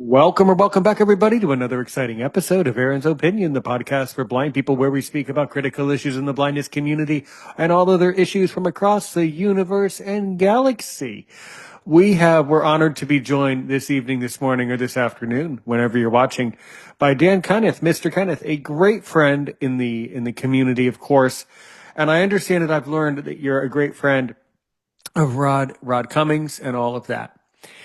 Welcome or welcome back, everybody, to another exciting episode of Aaron's Opinion, the podcast for blind people, where we speak about critical issues in the blindness community and all other issues from across the universe and galaxy. We're honored to be joined this evening, this morning, or this afternoon, whenever you're watching, by Dan Kenneth, Mr. Kenneth, a great friend in the community, of course. And I understand that I've learned that you're a great friend of Rod Clemmons and all of that.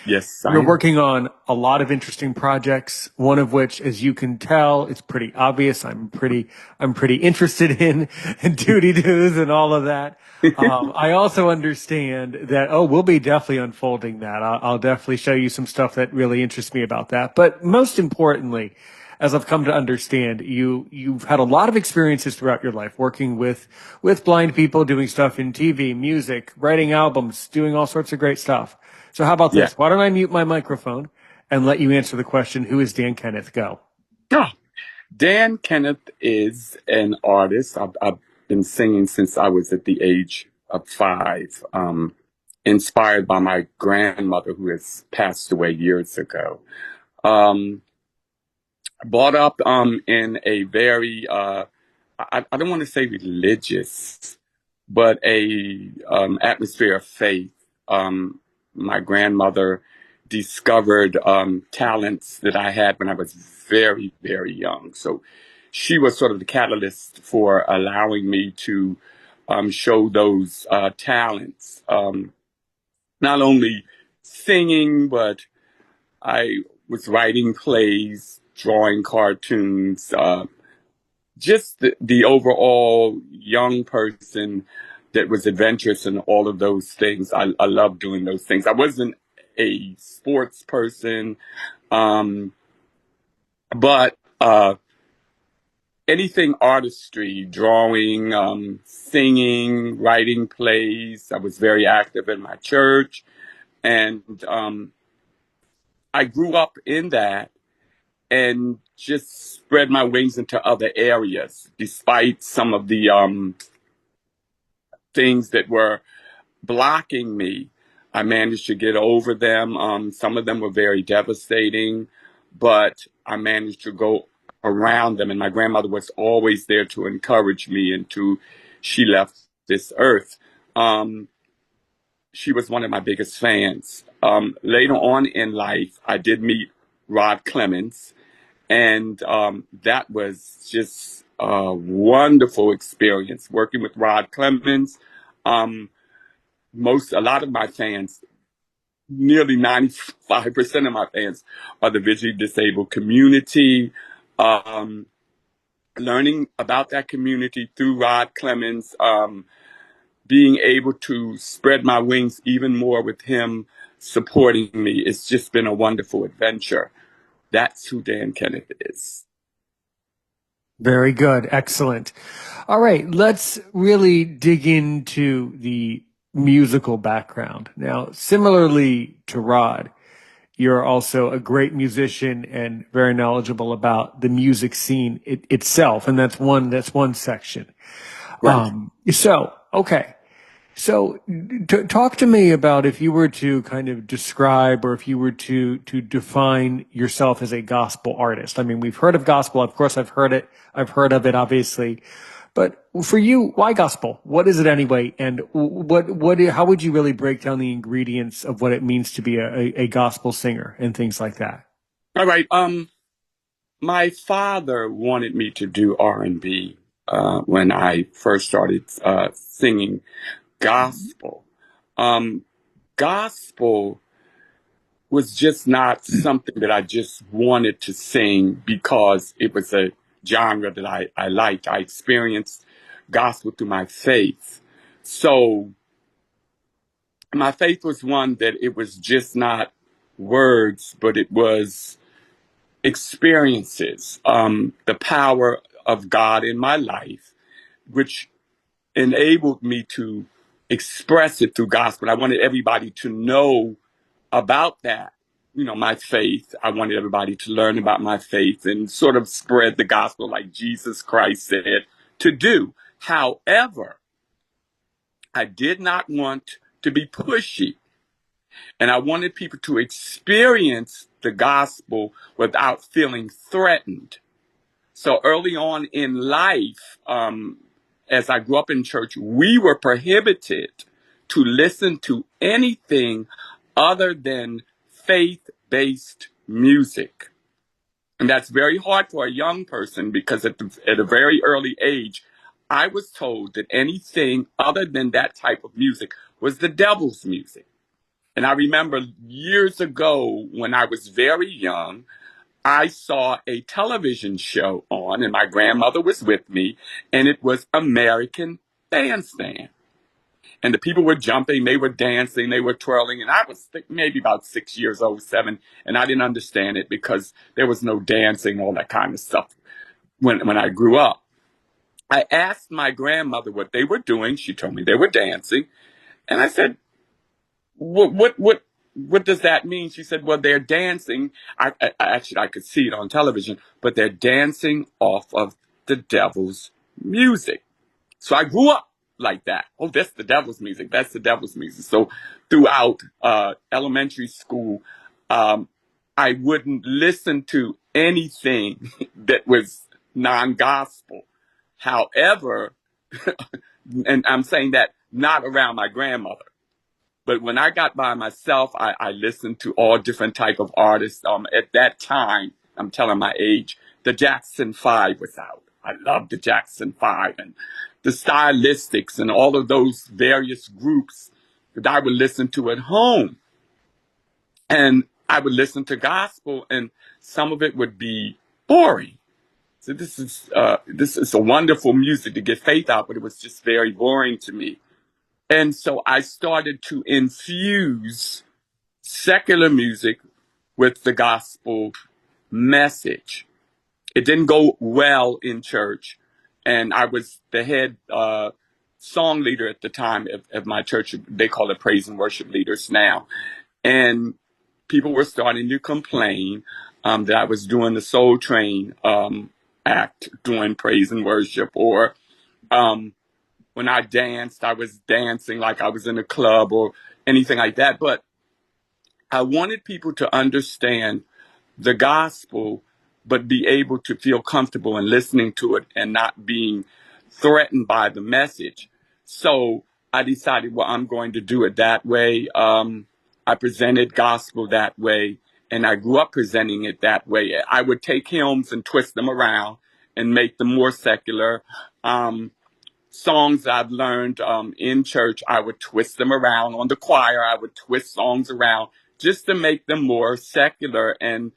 Yes, I You're am. working on a lot of interesting projects, one of which, as you can tell, it's pretty obvious. I'm pretty interested in Doodie Doos and all of that. I also understand that, we'll be definitely unfolding that. I'll definitely show you some stuff that really interests me about that. But most importantly, as I've come to understand, you've had a lot of experiences throughout your life working with blind people, doing stuff in TV, music, writing albums, doing all sorts of great stuff. So how about Yeah. this? Why don't I mute my microphone and let you answer the question, who is Dan Kenneth? Go. Oh, Dan Kenneth is an artist. I've been singing since I was at the age of 5, inspired by my grandmother who has passed away years ago. Um, Brought up in a very, I don't want to say religious, but a atmosphere of faith. My grandmother discovered talents that I had when I was very, very young. So she was sort of the catalyst for allowing me to show those talents. Not only singing, but I was writing plays, drawing cartoons, just the overall young person that was adventurous in all of those things. I love doing those things. I wasn't a sports person, um, but anything artistry, drawing, singing, writing plays. I was very active in my church, and I grew up in that and just spread my wings into other areas, despite some of the things that were blocking me. I managed to get over them. Some of them were very devastating, but I managed to go around them. And my grandmother was always there to encourage me until she left this earth. Um, she was one of my biggest fans. Later on in life, I did meet Rod Clemmons, and that was just a wonderful experience working with Rod Clemmons. Um, a lot of my fans, nearly 95% of my fans, are the visually disabled community. Um, Learning about that community through Rod Clemmons, being able to spread my wings even more with him supporting me, it's just been a wonderful adventure. That's who Dan Kenneth is. Very good. Excellent. All right. Let's really dig into the musical background. Now, similarly to Rod, you're also a great musician and very knowledgeable about the music scene itself. And that's one section. Right. Okay. So talk to me about, if you were to kind of describe, or if you were to define yourself as a gospel artist. I mean, we've heard of gospel. Of course, I've heard it. I've heard of it, obviously. But for you, why gospel? What is it anyway? And how would you really break down the ingredients of what it means to be a gospel singer and things like that? All right. My father wanted me to do R&B when I first started singing gospel. Um, Gospel was just not something that I just wanted to sing because it was a genre that I liked. I experienced gospel through my faith. So my faith was one that it was just not words, but it was experiences, the power of God in my life, which enabled me to express it through gospel. I wanted everybody to know about that, my faith. I wanted everybody to learn about my faith and sort of spread the gospel like Jesus Christ said to do. However, I did not want to be pushy. And I wanted people to experience the gospel without feeling threatened. So early on in life, as I grew up in church, we were prohibited to listen to anything other than faith-based music. And that's very hard for a young person because at a very early age, I was told that anything other than that type of music was the devil's music. And I remember years ago when I was very young, I saw a television show on, and my grandmother was with me, and it was American Bandstand. And the people were jumping, they were dancing, they were twirling, and I was maybe about 6 years old, 7, and I didn't understand it because there was no dancing, all that kind of stuff when I grew up. I asked my grandmother what they were doing. She told me they were dancing, and I said, what does that mean? She said, well, they're dancing. I could see it on television, but they're dancing off of the devil's music. So I grew up like that. Oh, that's the devil's music. That's the devil's music. So throughout elementary school, I wouldn't listen to anything that was non-gospel. However, and I'm saying that not around my grandmother. But when I got by myself, I listened to all different type of artists. At that time, I'm telling my age, the Jackson 5 was out. I loved the Jackson 5 and the Stylistics and all of those various groups that I would listen to at home. And I would listen to gospel, and some of it would be boring. So this is a wonderful music to get faith out, but it was just very boring to me. And so I started to infuse secular music with the gospel message. It didn't go well in church. And I was the head song leader at the time of my church. They call it praise and worship leaders now. And people were starting to complain that I was doing the Soul Train act, doing praise and worship, or when I danced, I was dancing like I was in a club or anything like that. But I wanted people to understand the gospel, but be able to feel comfortable in listening to it and not being threatened by the message. So I decided, well, I'm going to do it that way. I presented gospel that way, and I grew up presenting it that way. I would take hymns and twist them around and make them more secular. Songs I've learned in church, I would twist them around. On the choir, I would twist songs around just to make them more secular and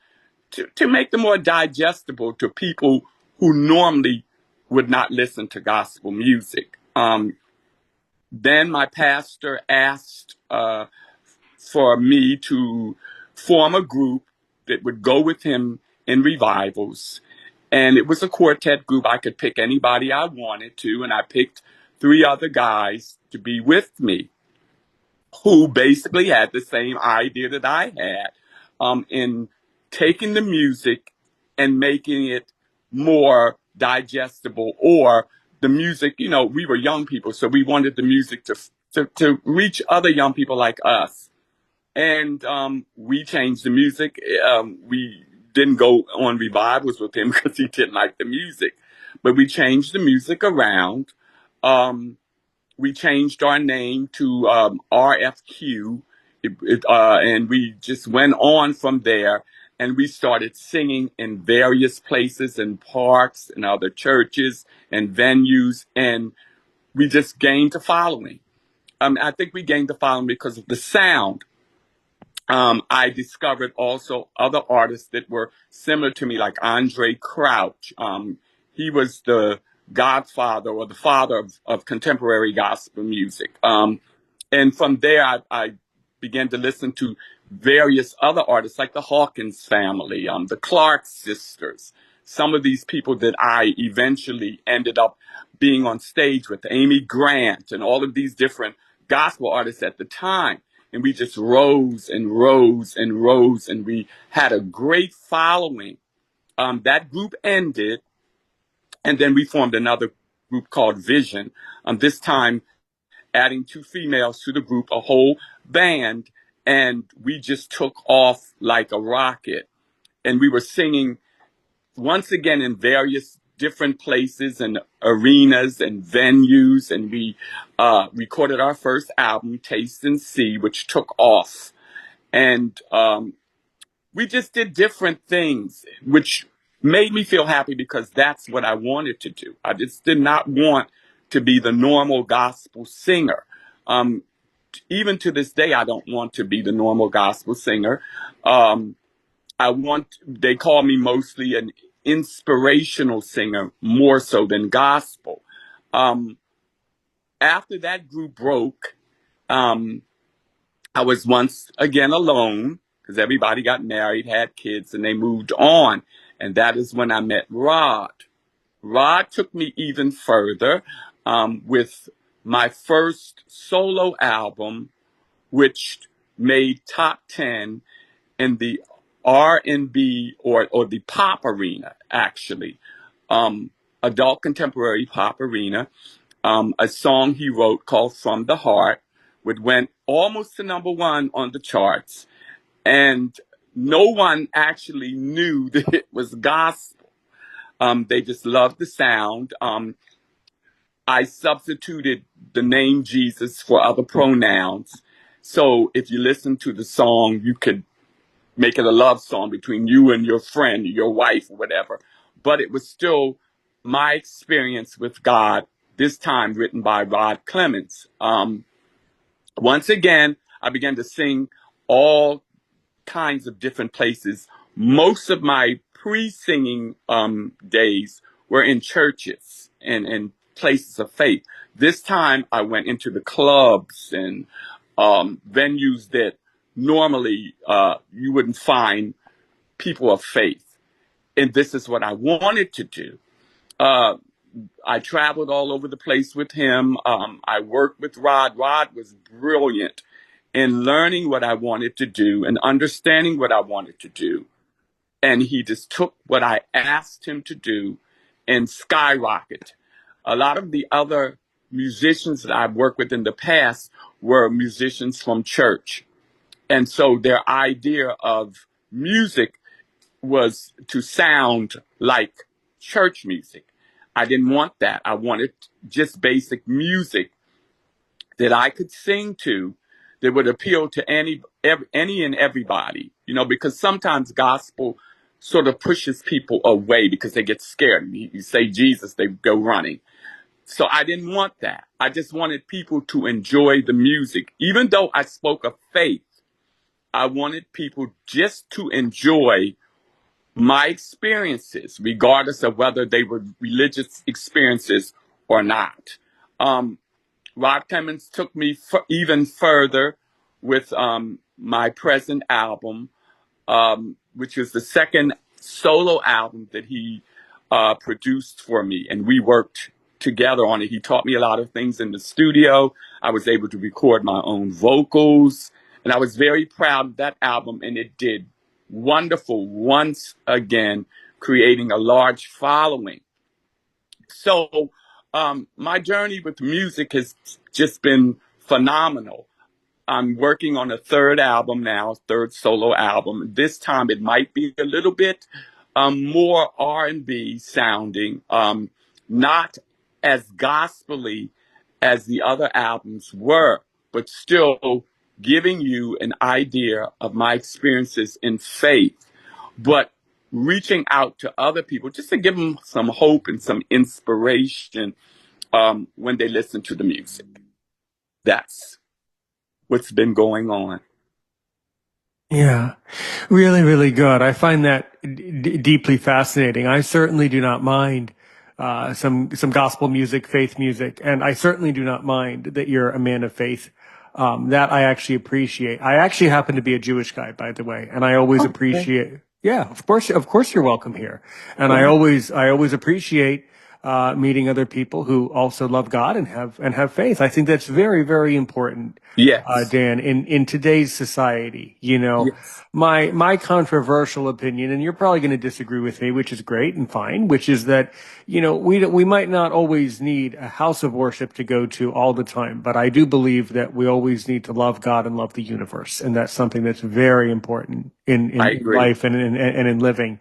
to make them more digestible to people who normally would not listen to gospel music. Then my pastor asked for me to form a group that would go with him in revivals. And it was a quartet group. I could pick anybody I wanted to, and I picked 3 other guys to be with me who basically had the same idea that I had in taking the music and making it more digestible, or the music, we were young people, so we wanted the music to reach other young people like us. And we changed the music. We didn't go on revivals with him because he didn't like the music. But we changed the music around. We changed our name to RFQ. And we just went on from there. And we started singing in various places, in parks and other churches and venues. And we just gained a following. I think we gained a following because of the sound. I discovered also other artists that were similar to me, like Andre Crouch. He was the godfather or the father of contemporary gospel music. And from there, I began to listen to various other artists like the Hawkins family, the Clark sisters, some of these people that I eventually ended up being on stage with, Amy Grant and all of these different gospel artists at the time. And we just rose and rose and rose, and we had a great following. That group ended, and then we formed another group called Vision. This time adding 2 females to the group, a whole band. and we just took off like a rocket. And we were singing once again in various different places and arenas and venues. And we recorded our first album, Taste and See, which took off. And we just did different things, which made me feel happy because that's what I wanted to do. I just did not want to be the normal gospel singer. Even to this day, I don't want to be the normal gospel singer. They call me mostly an inspirational singer more so than gospel. After that group broke, I was once again alone because everybody got married, had kids, and they moved on. And that is when I met Rod. Rod took me even further with my first solo album, which made top 10 in the R&B or the pop arena, actually. Adult contemporary pop arena. A song he wrote called From the Heart, which went almost to number one on the charts. And no one actually knew that it was gospel. They just loved the sound. I substituted the name Jesus for other pronouns. So if you listen to the song, you could make it a love song between you and your friend, your wife, or whatever. But it was still my experience with God, this time written by Rod Clemmons. Once again, I began to sing all kinds of different places. Most of my pre-singing days were in churches and places of faith. This time I went into the clubs and venues that normally you wouldn't find people of faith. And this is what I wanted to do. I traveled all over the place with him. I worked with Rod. Rod was brilliant in learning what I wanted to do and understanding what I wanted to do. And he just took what I asked him to do and skyrocketed. A lot of the other musicians that I've worked with in the past were musicians from church. And so their idea of music was to sound like church music. I didn't want that. I wanted just basic music that I could sing to that would appeal to any and everybody, because sometimes gospel sort of pushes people away because they get scared. You say Jesus, they go running. So I didn't want that. I just wanted people to enjoy the music. Even though I spoke of faith, I wanted people just to enjoy my experiences, regardless of whether they were religious experiences or not. Rod Clemmons took me even further with my present album, which is the second solo album that he produced for me, and we worked together on it. He taught me a lot of things in the studio. I was able to record my own vocals, and I was very proud of that album, and it did wonderful once again, creating a large following. So my journey with music has just been phenomenal. I'm working on a third album now, third solo album. This time it might be a little bit more R&B sounding, not as gospel-y as the other albums were, but still giving you an idea of my experiences in faith, but reaching out to other people just to give them some hope and some inspiration when they listen to the music. That's what's been going on. Yeah, really, really good. I find that deeply fascinating. I certainly do not mind some gospel music, faith music, and I certainly do not mind that you're a man of faith. That I actually appreciate. I actually happen to be a Jewish guy, by the way, and I always appreciate. Yeah, of course you're welcome here. And I always appreciate meeting other people who also love God and have faith. I think that's very, very important, Yes. Dan, in today's society. You know, Yes. my controversial opinion, and you're probably going to disagree with me, which is great and fine, which is that, you know, we might not always need a house of worship to go to all the time, but I do believe that we always need to love God and love the universe, and that's something that's very important I in agree. life and in living,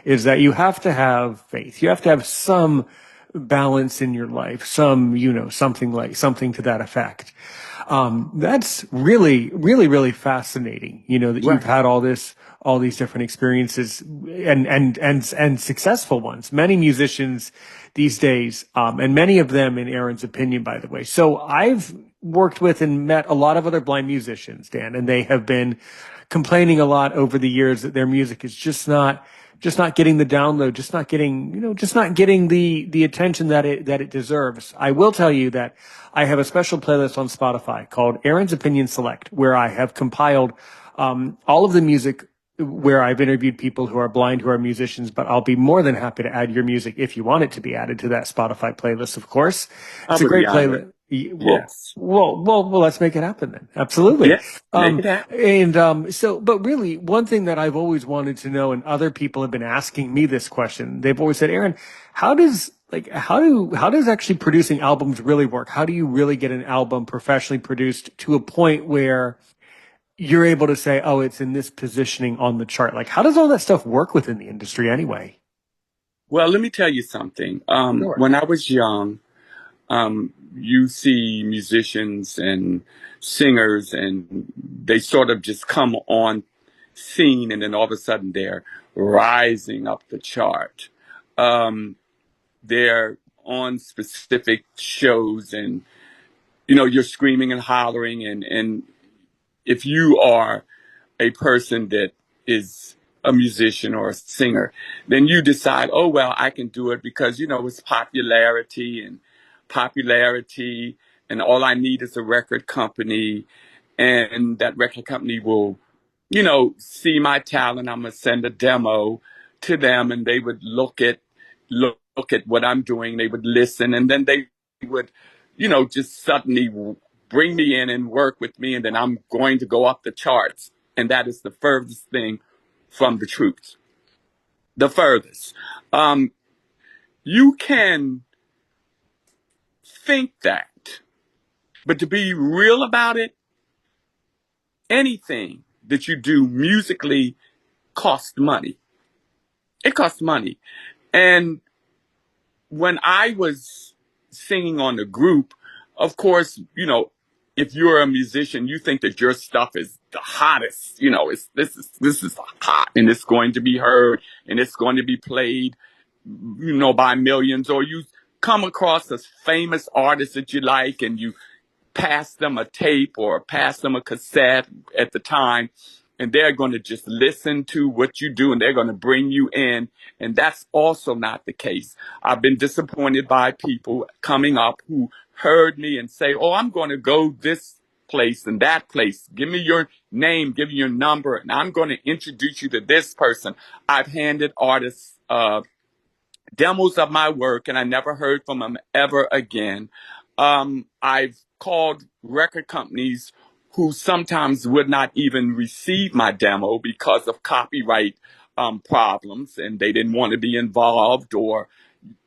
is that you have to have faith. You have to have some balance in your life, some, you know, something to that effect. That's really, really, really fascinating. You know, that you've Right. had all these different experiences and successful ones. Many musicians these days, and many of them in Aaron's opinion, by the way. So I've worked with and met a lot of other blind musicians, Dan, and they have been complaining a lot over the years that their music is just not getting the download, just not getting, you know, just not getting the attention that it deserves. I will tell you that I have a special playlist on Spotify called Aaron's Opinion Select, where I have compiled all of the music where I've interviewed people who are blind, who are musicians, but I'll be more than happy to add your music if you want it to be added to that Spotify playlist, of course. I It's a would be great honored. playlist. Yes. Well, let's make it happen then. Absolutely. Yes. Make it happen. But really, one thing that I've always wanted to know, and other people have been asking me this question, they've always said, Aaron, how does actually producing albums really work? How do you really get an album professionally produced to a point where you're able to say, oh, it's in this positioning on the chart? Like, how does all that stuff work within the industry anyway? Well, let me tell you something. Sure. When I was young, you see musicians and singers, and they sort of just come on scene, and then all of a sudden they're rising up the chart. Um, they're on specific shows, and you know you're screaming and hollering, and if you are a person that is a musician or a singer, then you decide, oh, well, I can do it because, you know, it's popularity, and all I need is a record company, and that record company will, you know, see my talent. I'm going to send a demo to them, and they would look at what I'm doing. They would listen, and then they would, you know, just suddenly bring me in and work with me, and then I'm going to go up the charts. And that is the furthest thing from the truth. The furthest. Um, you can think that, but to be real about it, anything that you do musically costs money. It costs money. And when I was singing on the group, of course, you know, if you're a musician, you think that your stuff is the hottest. You know, this is hot, and it's going to be heard, and it's going to be played, you know, by millions. Or you come across a famous artist that you like, and you pass them a tape or pass them a cassette at the time, and they're going to just listen to what you do, and they're going to bring you in. And that's also not the case. I've been disappointed by people coming up who heard me and say, oh, I'm going to go this place and that place. Give me your name, give me your number, and I'm going to introduce you to this person. I've handed artists demos of my work, and I never heard from them ever again. I've called record companies who sometimes would not even receive my demo because of copyright problems, and they didn't want to be involved, or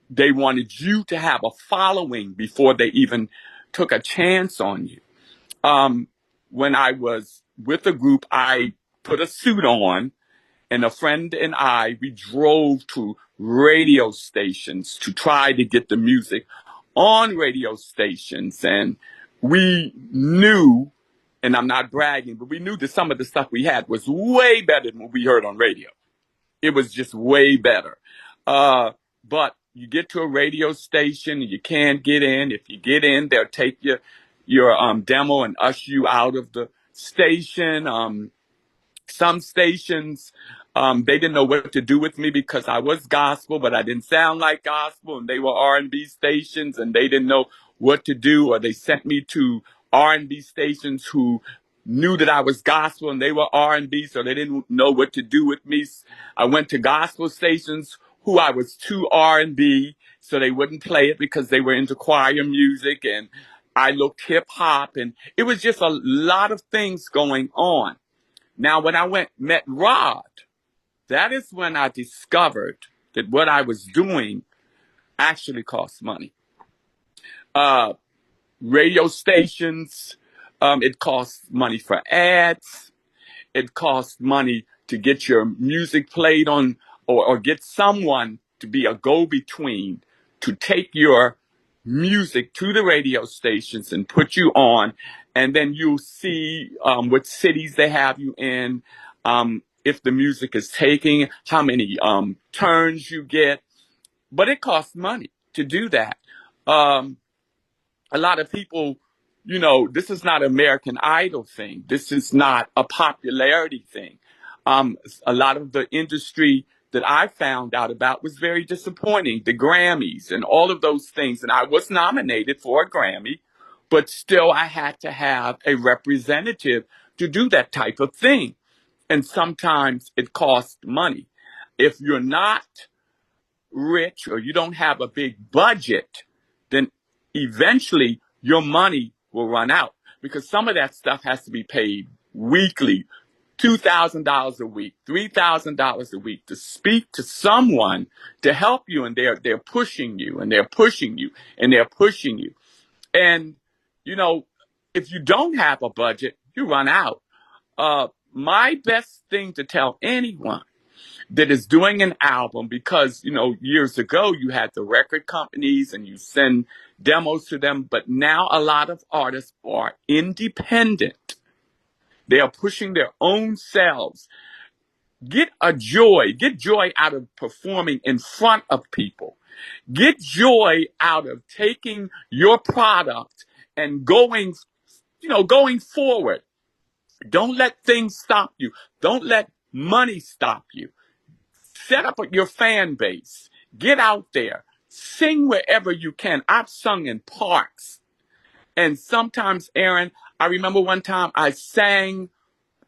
they wanted you to have a following before they even took a chance on you. Um, when I was with a group, I put a suit on, and a friend and we drove to radio stations to try to get the music on radio stations. And we knew, and I'm not bragging, but we knew that some of the stuff we had was way better than what we heard on radio. It was just way better. But you get to a radio station and you can't get in. If you get in, they'll take your demo and usher you out of the station. Some stations, they didn't know what to do with me because I was gospel, but I didn't sound like gospel, and they were R&B stations, and they didn't know what to do, or they sent me to R&B stations who knew that I was gospel and they were R&B, so they didn't know what to do with me. I went to gospel stations who I was too R&B, so they wouldn't play it because they were into choir music, and I looked hip hop, and it was just a lot of things going on. Now, when I met Rod, that is when I discovered that what I was doing actually cost money. Radio stations, it costs money for ads. It costs money to get your music played on, or get someone to be a go-between to take your music to the radio stations and put you on. And then you'll see what cities they have you in, if the music is taking, how many turns you get. But it costs money to do that. A lot of people, this is not an American Idol thing. This is not a popularity thing. A lot of the industry that I found out about was very disappointing. The Grammys and all of those things. And I was nominated for a Grammy, but still I had to have a representative to do that type of thing. And sometimes it costs money. If you're not rich or you don't have a big budget, then eventually your money will run out, because some of that stuff has to be paid weekly, $2,000 a week, $3,000 a week, to speak to someone to help you. And they're pushing you, and they're pushing you, and they're pushing you. And, if you don't have a budget, you run out. My best thing to tell anyone that is doing an album, because, years ago you had the record companies and you send demos to them, but now a lot of artists are independent. They are pushing their own selves. Get joy out of performing in front of people. Get joy out of taking your product and going forward. Don't let things stop you. Don't let money stop you. Set up your fan base. Get out there. Sing wherever you can. I've sung in parks. And sometimes, Aaron, I remember one time I sang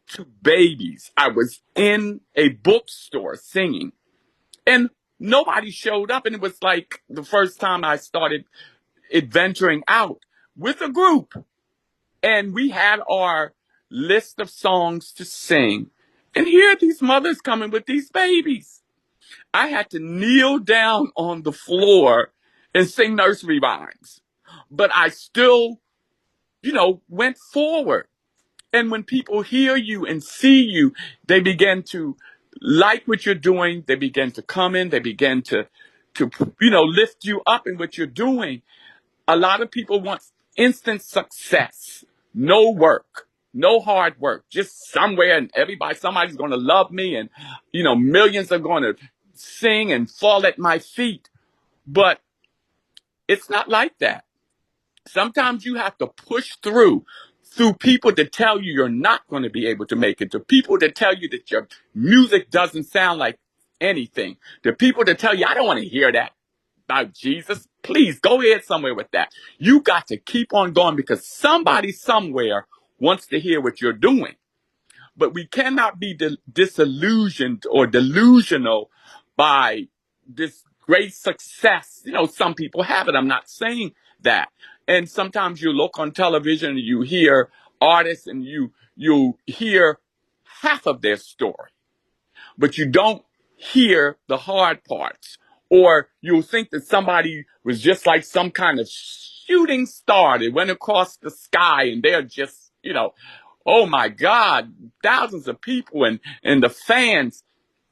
to babies. I was in a bookstore singing, and nobody showed up. And it was like the first time I started adventuring out with a group. And we had our list of songs to sing. And here are these mothers coming with these babies. I had to kneel down on the floor and sing nursery rhymes. But I still, went forward. And when people hear you and see you, they begin to like what you're doing. They begin to come in. They begin to lift you up in what you're doing. A lot of people want instant success. No work. No hard work. Just somewhere, and somebody's going to love me, and, millions are going to sing and fall at my feet. But it's not like that. Sometimes you have to push through people that tell you you're not going to be able to make it, to people that tell you that your music doesn't sound like anything, to people that tell you, I don't want to hear that about Jesus. Please go ahead somewhere with that. You got to keep on going, because somebody somewhere wants to hear what you're doing. But we cannot be disillusioned or delusional by this great success. Some people have it. I'm not saying that. And sometimes you look on television and you hear artists, and you hear half of their story, but you don't hear the hard parts. Or you'll think that somebody was just like some kind of shooting star that went across the sky, and they're just, oh my God, thousands of people and the fans.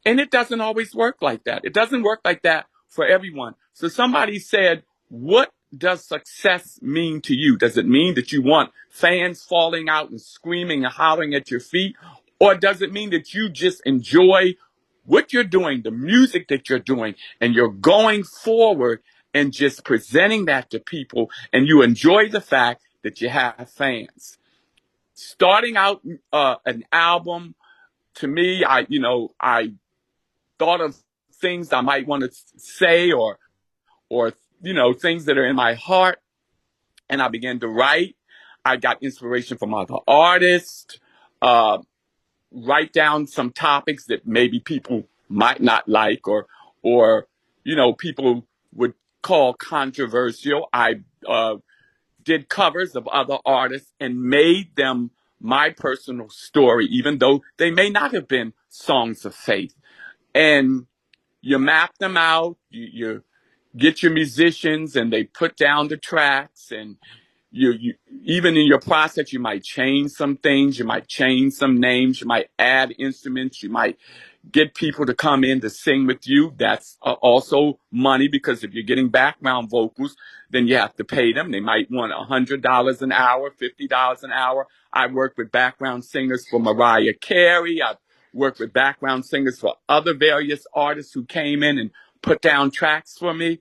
And it doesn't always work like that. It doesn't work like that for everyone. So somebody said, what does success mean to you? Does it mean that you want fans falling out and screaming and hollering at your feet? Or does it mean that you just enjoy what you're doing, the music that you're doing, and you're going forward and just presenting that to people, and you enjoy the fact that you have fans? Starting out an album, to me, I thought of things I might want to say, or things that are in my heart, and I began to write. I got inspiration from other artists, write down some topics that maybe people might not like, or people would call controversial. I did covers of other artists and made them my personal story, even though they may not have been songs of faith. And you map them out, you get your musicians and they put down the tracks, and you even in your process, you might change some things, you might change some names, you might add instruments, you might get people to come in to sing with you. That's also money, because if you're getting background vocals, then you have to pay them. They might want $100 an hour, $50 an hour. I work with background singers for Mariah Carey. I've worked with background singers for other various artists who came in and put down tracks for me.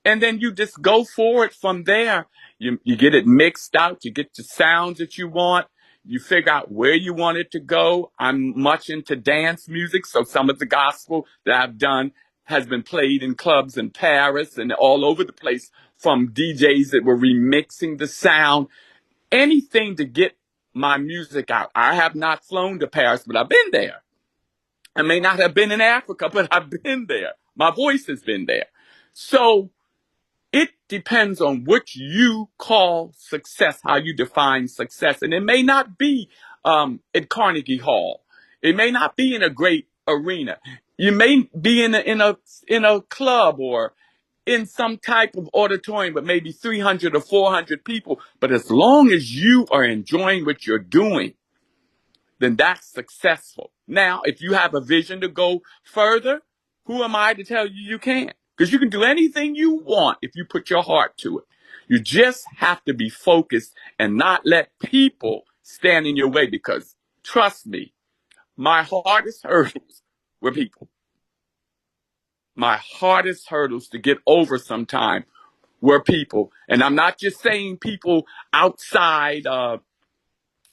And then you just go forward from there. You get it mixed out. You get the sounds that you want. You figure out where you want it to go. I'm much into dance music, so some of the gospel that I've done has been played in clubs in Paris and all over the place from DJs that were remixing the sound. Anything to get my music out. I have not flown to Paris, but I've been there. I may not have been in Africa, but I've been there. My voice has been there. So it depends on what you call success, how you define success. And it may not be at Carnegie Hall. It may not be in a great arena. You may be in a club or in some type of auditorium, but maybe 300 or 400 people. But as long as you are enjoying what you're doing, then that's successful. Now, if you have a vision to go further, who am I to tell you you can't? Because you can do anything you want if you put your heart to it. You just have to be focused and not let people stand in your way, because trust me, my hardest hurdles were people. My hardest hurdles to get over sometime were people. And I'm not just saying people outside,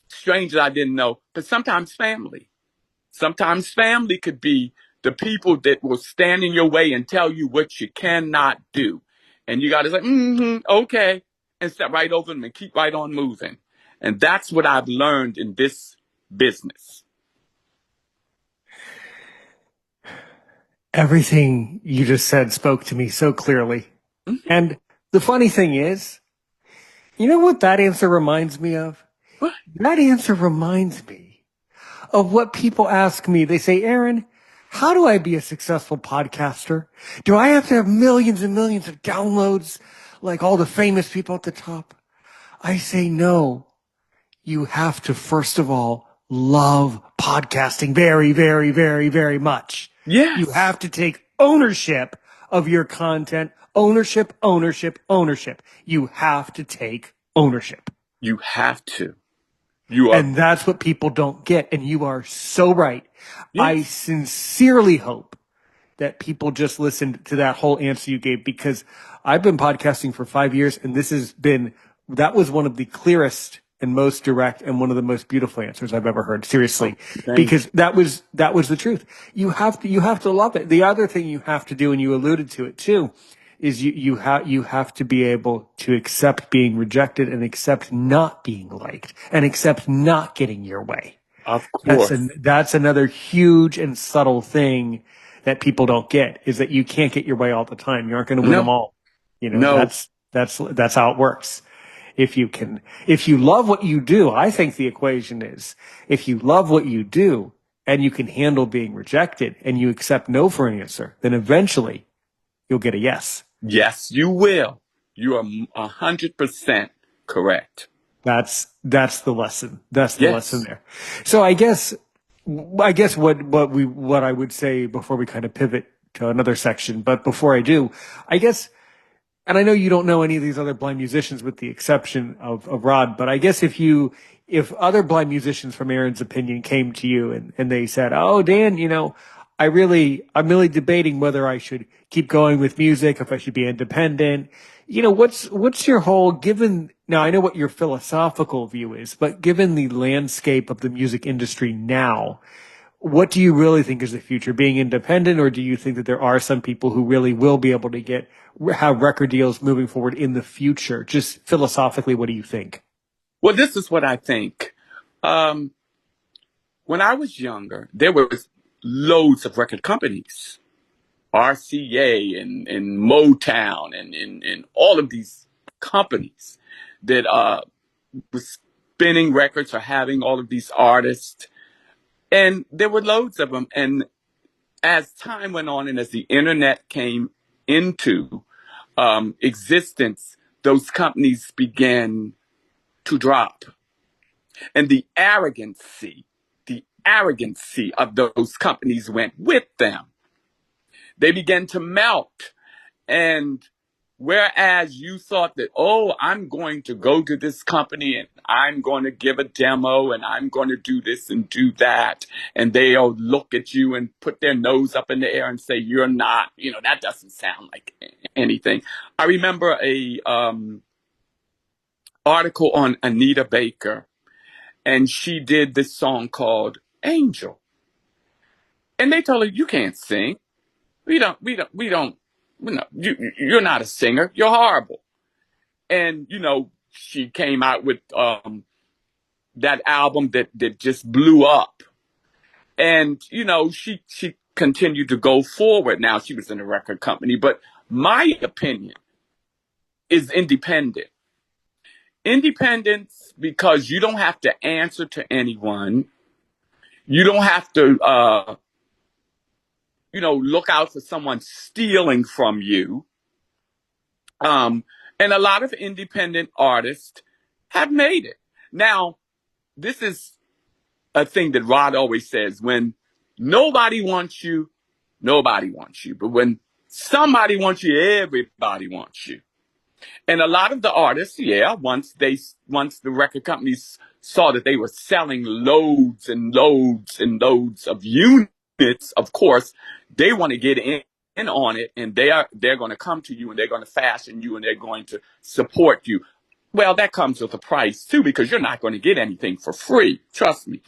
strangers I didn't know, but sometimes family. Sometimes family could be the people that will stand in your way and tell you what you cannot do. And you got to say, okay, and step right over them and keep right on moving. And that's what I've learned in this business. Everything you just said spoke to me so clearly. Mm-hmm. And the funny thing is, you know what that answer reminds me of? What? That answer reminds me of what people ask me. They say, Aaron, how do I be a successful podcaster? Do I have to have millions and millions of downloads like all the famous people at the top? I say, no. You have to, first of all, love podcasting very, very, very, very much. Yes. You have to take ownership of your content. Ownership, ownership, ownership. You have to take ownership. You have to. You are. And that's what people don't get. And you are so right. Yes. I sincerely hope that people just listened to that whole answer you gave, because I've been podcasting for 5 years, and that was one of the clearest and most direct and one of the most beautiful answers I've ever heard. Seriously, because that was the truth. You have to love it. The other thing you have to do, and you alluded to it too, is you have to be able to accept being rejected and accept not being liked and accept not getting your way. Of course. That's another huge and subtle thing that people don't get, is that you can't get your way all the time. You aren't going to win them all. You know, that's how it works. If you love what you do, I think the equation is, if you love what you do and you can handle being rejected and you accept no for an answer, then eventually you'll get a yes. Yes, you will. You are 100% correct. That's the lesson. That's the lesson there. So I guess what I would say before we kind of pivot to another section, but before I do, I guess, and I know you don't know any of these other blind musicians with the exception of Rod, but I guess if other blind musicians from Aaron's opinion came to you and they said, oh, Dan, you know, I'm really debating whether I should keep going with music, if I should be independent. You know, what's your whole, now I know what your philosophical view is, but given the landscape of the music industry now, what do you really think is the future? Being independent, or do you think that there are some people who really will be able to have record deals moving forward in the future? Just philosophically, what do you think? Well, this is what I think. When I was younger, there was loads of record companies. RCA and Motown and all of these companies that was spinning records or having all of these artists. And there were loads of them. And as time went on and as the internet came into existence, those companies began to drop. And the arrogancy of those companies went with them. They began to melt. And whereas you thought that, oh, I'm going to go to this company and I'm going to give a demo and I'm going to do this and do that, and they'll look at you and put their nose up in the air and say, you're not, that doesn't sound like anything. I remember a article on Anita Baker, and she did this song called Angel. And they told her, you can't sing. You're not a singer. You're horrible. And, she came out with that album that just blew up. And, she continued to go forward. Now, she was in a record company. But my opinion is independent. Independence because you don't have to answer to anyone. You don't have to, look out for someone stealing from you. And a lot of independent artists have made it. Now, this is a thing that Rod always says: when nobody wants you, nobody wants you. But when somebody wants you, everybody wants you. And a lot of the artists, once the record companies saw that they were selling loads and loads and loads of units, of course, they want to get in on it, and they're going to come to you and they're going to fashion you and they're going to support you. Well, that comes with a price too, because you're not going to get anything for free. Trust me.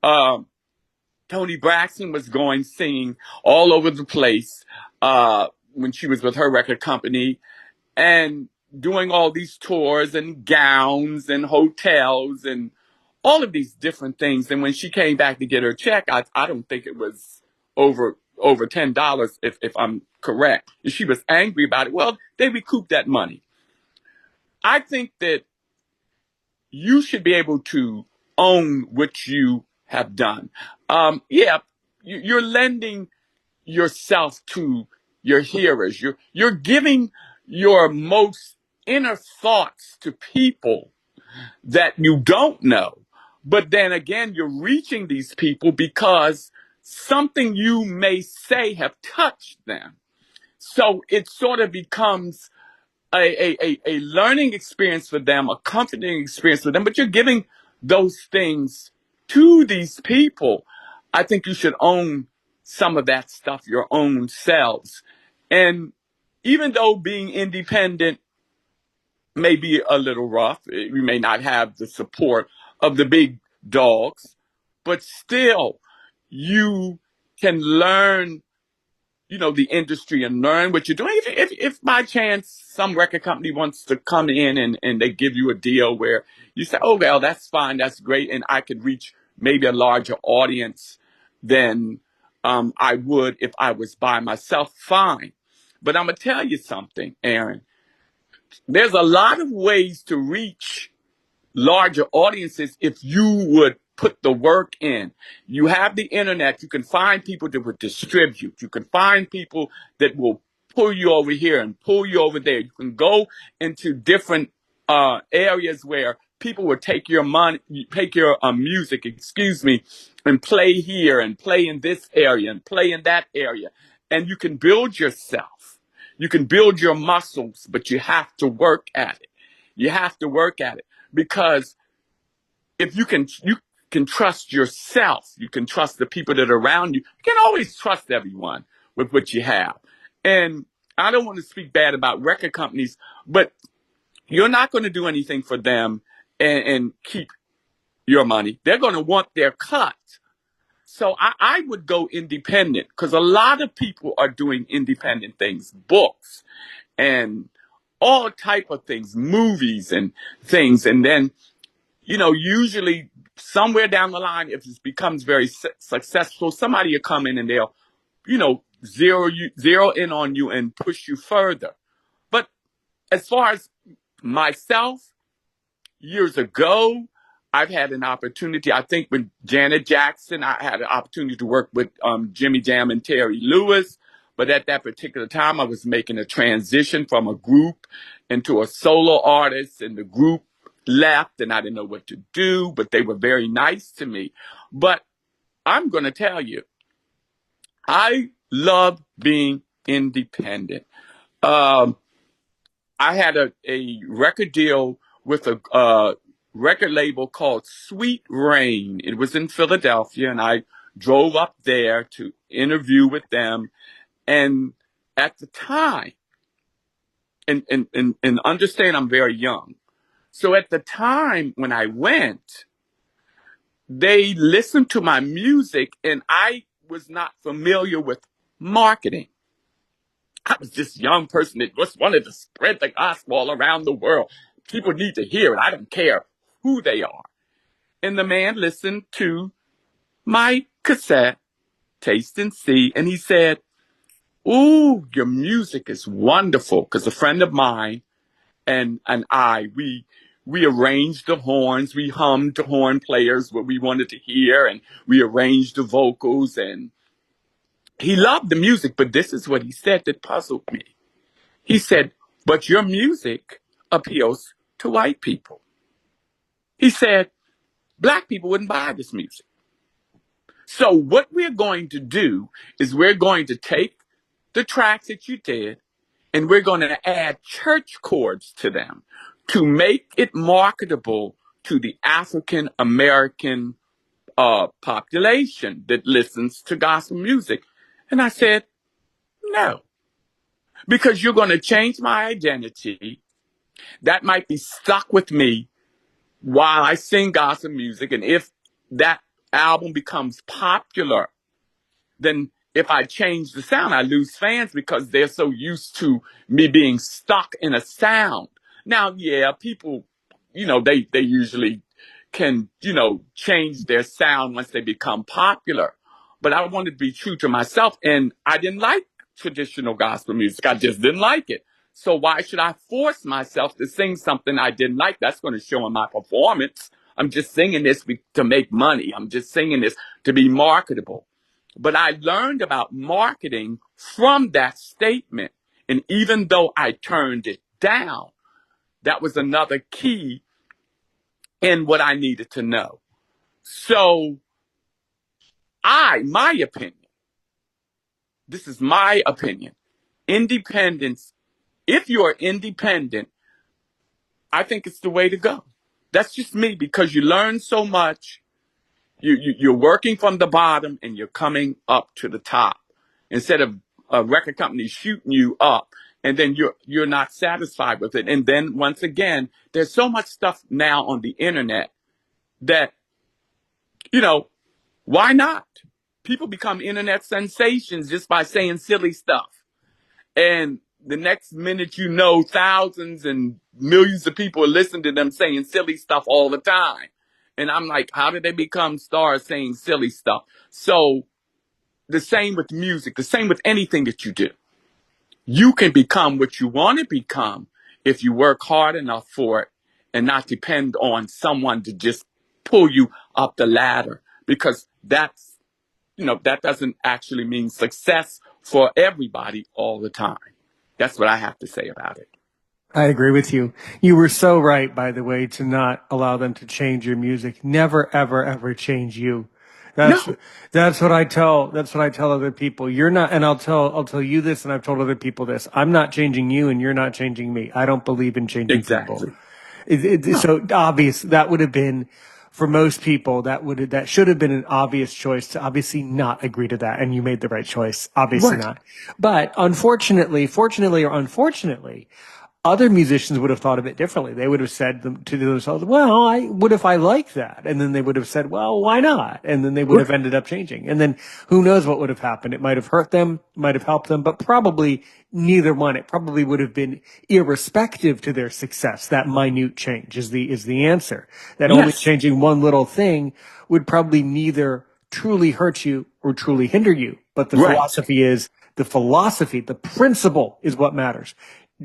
Toni Braxton was singing all over the place when she was with her record company, and doing all these tours and gowns and hotels and all of these different things. And when she came back to get her check, I don't think it was over $10, if I'm correct. And she was angry about it. Well, they recouped that money. I think that you should be able to own what you have done. You're lending yourself to your hearers. You're giving your most inner thoughts to people that you don't know. But then again, you're reaching these people because something you may say have touched them. So it sort of becomes a learning experience for them, a comforting experience for them, but you're giving those things to these people. I think you should own some of that stuff, your own selves. And even though being independent may be a little rough, we may not have the support of the big dogs, but still you can learn the industry and learn what you're doing. If by chance some record company wants to come in and they give you a deal where you say, oh, well, that's fine, that's great, and I could reach maybe a larger audience than I would if I was by myself, fine. But I'm going to tell you something, Aaron. There's a lot of ways to reach larger audiences if you would put the work in. You have the internet. You can find people that will distribute. You can find people that will pull you over here and pull you over there. You can go into different areas where people will take your money, take your music, and play here and play in this area and play in that area. And you can build yourself. You can build your muscles, but you have to work at it. You have to work at it, because if you can trust yourself, you can trust the people that are around you. You can always trust everyone with what you have. And I don't want to speak bad about record companies, but you're not going to do anything for them and keep your money. They're going to want their cut. So I would go independent, because a lot of people are doing independent things, books and all type of things, movies and things. And then, usually somewhere down the line, if it becomes very successful, somebody will come in and they'll, zero in on you and push you further. But as far as myself, years ago, I've had an opportunity. I think with Janet Jackson, I had an opportunity to work with Jimmy Jam and Terry Lewis. But at that particular time, I was making a transition from a group into a solo artist, and the group left, and I didn't know what to do. But they were very nice to me. But I'm going to tell you, I love being independent. Um, I had a record deal with a record label called Sweet Rain. It was in Philadelphia, and I drove up there to interview with them. And at the time, and understand I'm very young. So at the time when I went, they listened to my music, and I was not familiar with marketing. I was just a young person that just wanted to spread the gospel all around the world. People need to hear it. I don't care who they are. And the man listened to my cassette, Taste and See, and he said, "Ooh, your music is wonderful." Because a friend of mine and we arranged the horns, we hummed the horn players what we wanted to hear, and we arranged the vocals, and he loved the music. But this is what he said that puzzled me. He said, "But your music appeals to white people." He said, "Black people wouldn't buy this music." So what we're going to do is we're going to take the tracks that you did, and we're going to add church chords to them to make it marketable to the African American population that listens to gospel music. And I said, no, because you're going to change my identity. That might be stuck with me while I sing gospel music. And if that album becomes popular, then if I change the sound, I lose fans because they're so used to me being stuck in a sound. Now, yeah, people, they usually can, change their sound once they become popular. But I wanted to be true to myself, and I didn't like traditional gospel music. I just didn't like it. So why should I force myself to sing something I didn't like? That's going to show in my performance. I'm just singing this to make money. I'm just singing this to be marketable. But I learned about marketing from that statement. And even though I turned it down, that was another key in what I needed to know. So my opinion, this is my opinion, independence, if you're independent, I think it's the way to go. That's just me, because you learn so much. You're working from the bottom and you're coming up to the top instead of a record company shooting you up, and then you're not satisfied with it. And then once again, there's so much stuff now on the internet that, why not? People become internet sensations just by saying silly stuff. And the next minute, thousands and millions of people are listening to them saying silly stuff all the time. And I'm like, how did they become stars saying silly stuff? So the same with music, the same with anything that you do. You can become what you want to become if you work hard enough for it and not depend on someone to just pull you up the ladder, because that doesn't actually mean success for everybody all the time. That's what I have to say about it. I agree with you. You were so right, by the way, to not allow them to change your music. Never, ever, ever change you. No, That's what I tell other people. You're not, and I'll tell you this, and I've told other people this. I'm not changing you, and you're not changing me. I don't believe in changing people. exactly. So obvious, that would have been, for most people, that should have been an obvious choice to obviously not agree to that. And you made the right choice. Obviously Right. not. But fortunately or unfortunately, other musicians would have thought of it differently. They would have said to themselves, well, what if I like that? And then they would have said, well, why not? And then they would have ended up changing. And then who knows what would have happened? It might have hurt them, might have helped them, but probably neither one. It probably would have been irrespective to their success. That minute change is the answer. That only Yes. changing one little thing would probably neither truly hurt you or truly hinder you, But Right. the principle is what matters.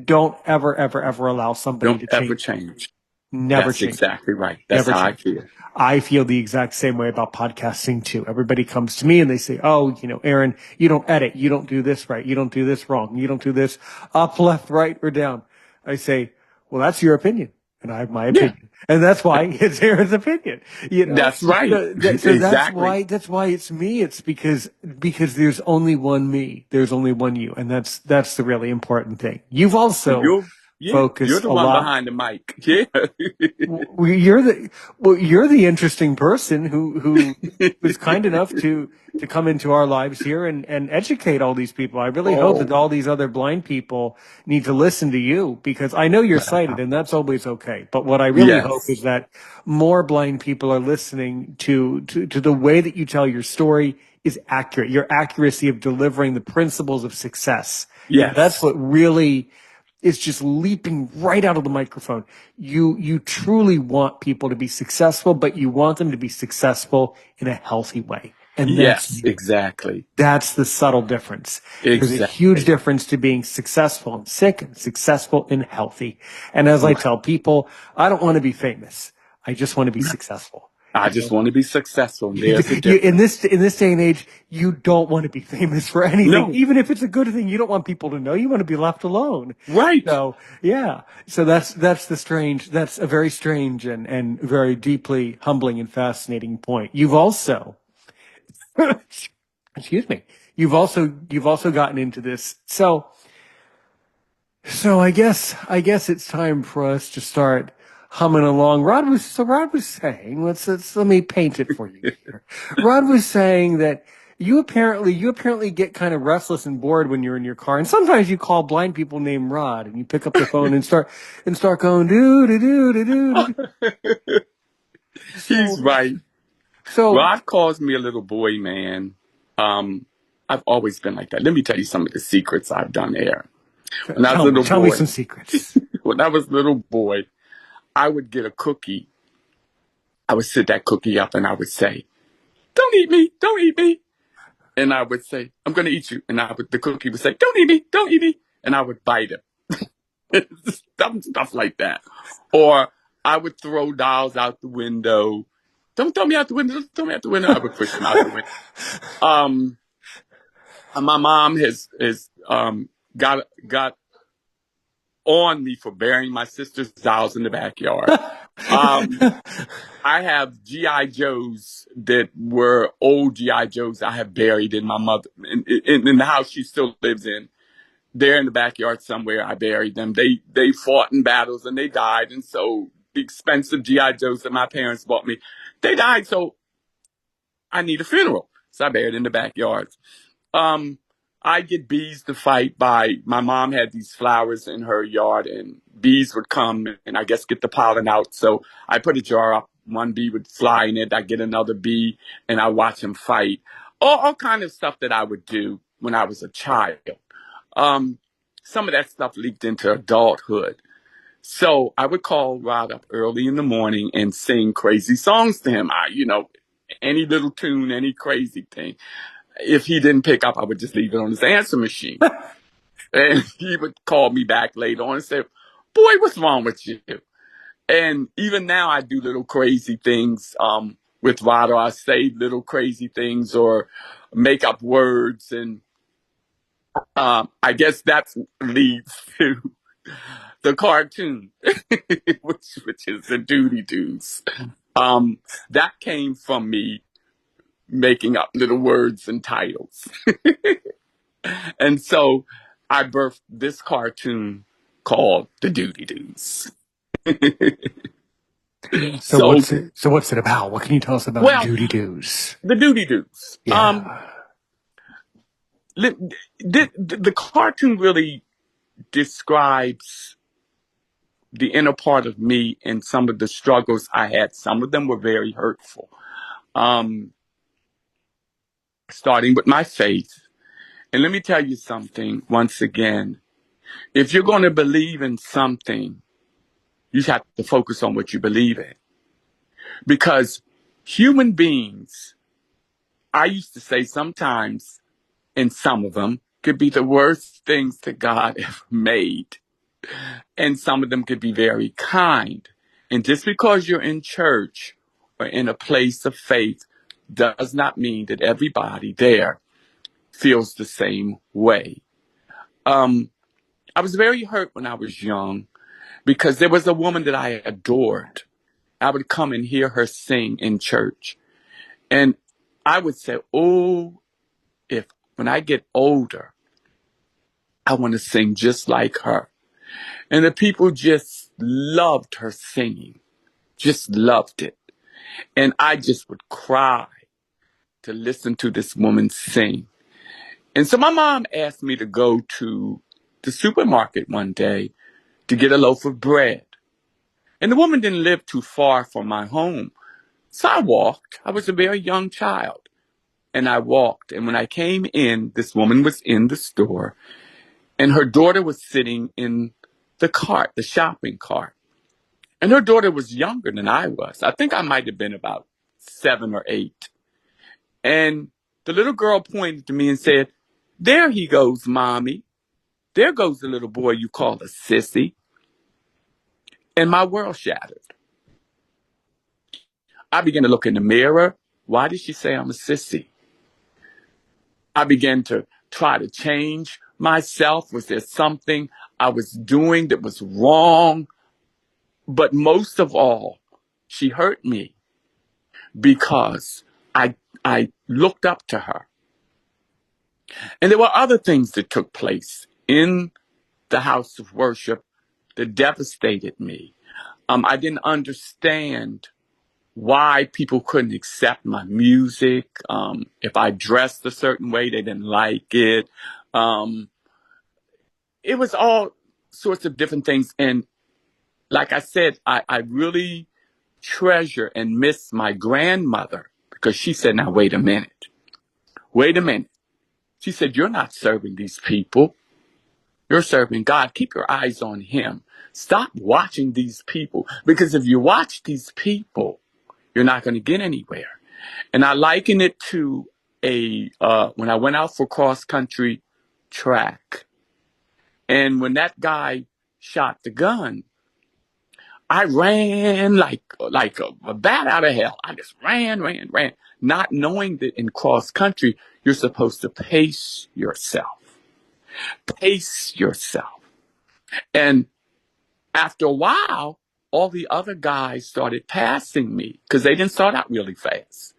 Don't ever, ever, ever allow somebody Don't to ever change you. change. Never That's change you. exactly right. That's Never how I change. feel. I feel the exact same way about podcasting too. Everybody comes to me and they say, "Oh, Aaron, you don't edit. You don't do this right. You don't do this wrong. You don't do this up, left, right, or down." I say, "Well, that's your opinion, and I have my Yeah, opinion, and that's why it's Aaron's opinion." that's right. So that's Exactly. why it's me. It's because there's only one me. There's only one you, and that's the really important thing. You've also You're focused the a one lot. behind the mic. Yeah. You're the interesting person who was kind enough to come into our lives here and educate all these people. I really hope that Oh, all these other blind people need to listen to you, because I know you're sighted and that's always okay. But what I really hope yes. is that more blind people are listening to the way that you tell your story is accurate. Your accuracy of delivering the principles of success. That's Yes. what really is just leaping right out of the microphone. You truly want people to be successful, but you want them to be successful in a healthy way. And that's Yes, you. exactly. That's the subtle difference. There's a huge Exactly. difference to being successful and sick and successful and healthy. And as I Right. tell people, I don't want to be famous. I just want to be successful. I You just know, want to be successful. And there's a in difference. this day and age, you don't want to be famous for anything, No. even if it's a good thing. You don't want people to know. You want to be left alone. Right. So yeah, so that's a very strange and very deeply humbling and fascinating point. You've also, excuse me, you've also gotten into this. So I guess it's time for us to start humming along. Rod was saying, let me paint it for you here. Rod was saying that you apparently get kind of restless and bored when you're in your car, and sometimes you call blind people named Rod, and you pick up the phone and start going doo doo doo doo doo. Doo. He's So right. so Rod calls me a little boy, man. Um, I've always been like that. Let me tell you some of the secrets I've done there. When I was a little tell me boy, some secrets. when I was a little boy, I would get a cookie. I would sit that cookie up and I would say, "Don't eat me, don't eat me." And I would say, "I'm going to eat you." And the cookie would say, "Don't eat me, don't eat me." And I would bite it. Stuff like that. Or I would throw dolls out the window. Don't throw me out the window. Don't throw me out the window. I would push them out the window. Um, my mom has got on me for burying my sister's dolls in the backyard. Um, I have GI Joes that were old GI Joes I have buried in my mother in the house she still lives in. They're in the backyard somewhere. I buried them. They fought in battles and they died. And so the expensive GI Joes that my parents bought me, they died. So I need a funeral. So I buried in the backyard. Um, I get bees to fight by my mom had these flowers in her yard and bees would come and I guess get the pollen out. So I put a jar up. One bee would fly in it. I get another bee and I watch them fight. All kind of stuff that I would do when I was a child. Um, some of that stuff leaked into adulthood. So I would call Rod up early in the morning and sing crazy songs to him. Any little tune, any crazy thing. If he didn't pick up, I would just leave it on his answer machine. And he would call me back later on and say, "Boy, what's wrong with you?" And even now I do little crazy things with Rod, or I say little crazy things or make up words. And I guess that leads to the cartoon, which is the Doodie Doos. That came from me making up little words and titles. And so I birthed this cartoon called the Doodie Doos. So So, what's it about? What can you tell us about well, Doodie Doos? the Doodie Doos. Yeah. The cartoon really describes the inner part of me and some of the struggles I had. Some of them were very hurtful. Um, Starting with my faith. And let me tell you something once again. If you're going to believe in something, you have to focus on what you believe in. Because human beings, I used to say sometimes And some of them could be the worst things that God ever made. And some of them could be very kind. And just because you're in church or in a place of faith does not mean that everybody there feels the same way. I was very hurt when I was young because there was a woman that I adored. I would come and hear her sing in church. And I would say, oh, if when I get older, I want to sing just like her. And the people just loved her singing, just loved it. And I just would cry to listen to this woman sing. And so my mom asked me to go to the supermarket one day to get a loaf of bread. And the woman didn't live too far from my home. So I walked. I was a very young child. And I walked. And when I came in, this woman was in the store. And her daughter was sitting in the cart, the shopping cart. And her daughter was younger than I was. I think I might have been about 7 or 8. And the little girl pointed to me and said, "There he goes, Mommy. There goes the little boy you call a sissy." And my world shattered. I began to look in the mirror. Why did she say I'm a sissy? I began to try to change myself. Was there something I was doing that was wrong? But most of all, she hurt me because I looked up to her. And there were other things that took place in the house of worship that devastated me. I didn't understand why people couldn't accept my music. If I dressed a certain way, they didn't like it. It was all sorts of different things. And like I said, I really treasure and miss my grandmother because she said, "Now, wait a minute. Wait a minute." She said, "You're not serving these people. You're serving God. Keep your eyes on Him. Stop watching these people, because if you watch these people, you're not going to get anywhere." And I liken it to when I went out for cross country track. And when that guy shot the gun, I ran like a bat out of hell. I just ran, not knowing that in cross country, you're supposed to pace yourself. Pace yourself. And after a while, all the other guys started passing me because they didn't start out really fast.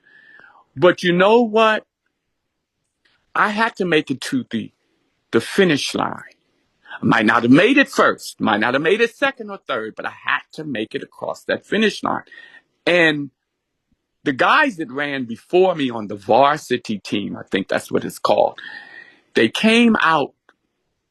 But you know what? I had to make it to the finish line. I might not have made it first, might not have made it second or third, but I had to make it across that finish line. And the guys that ran before me on the varsity team, I think that's what it's called, they came out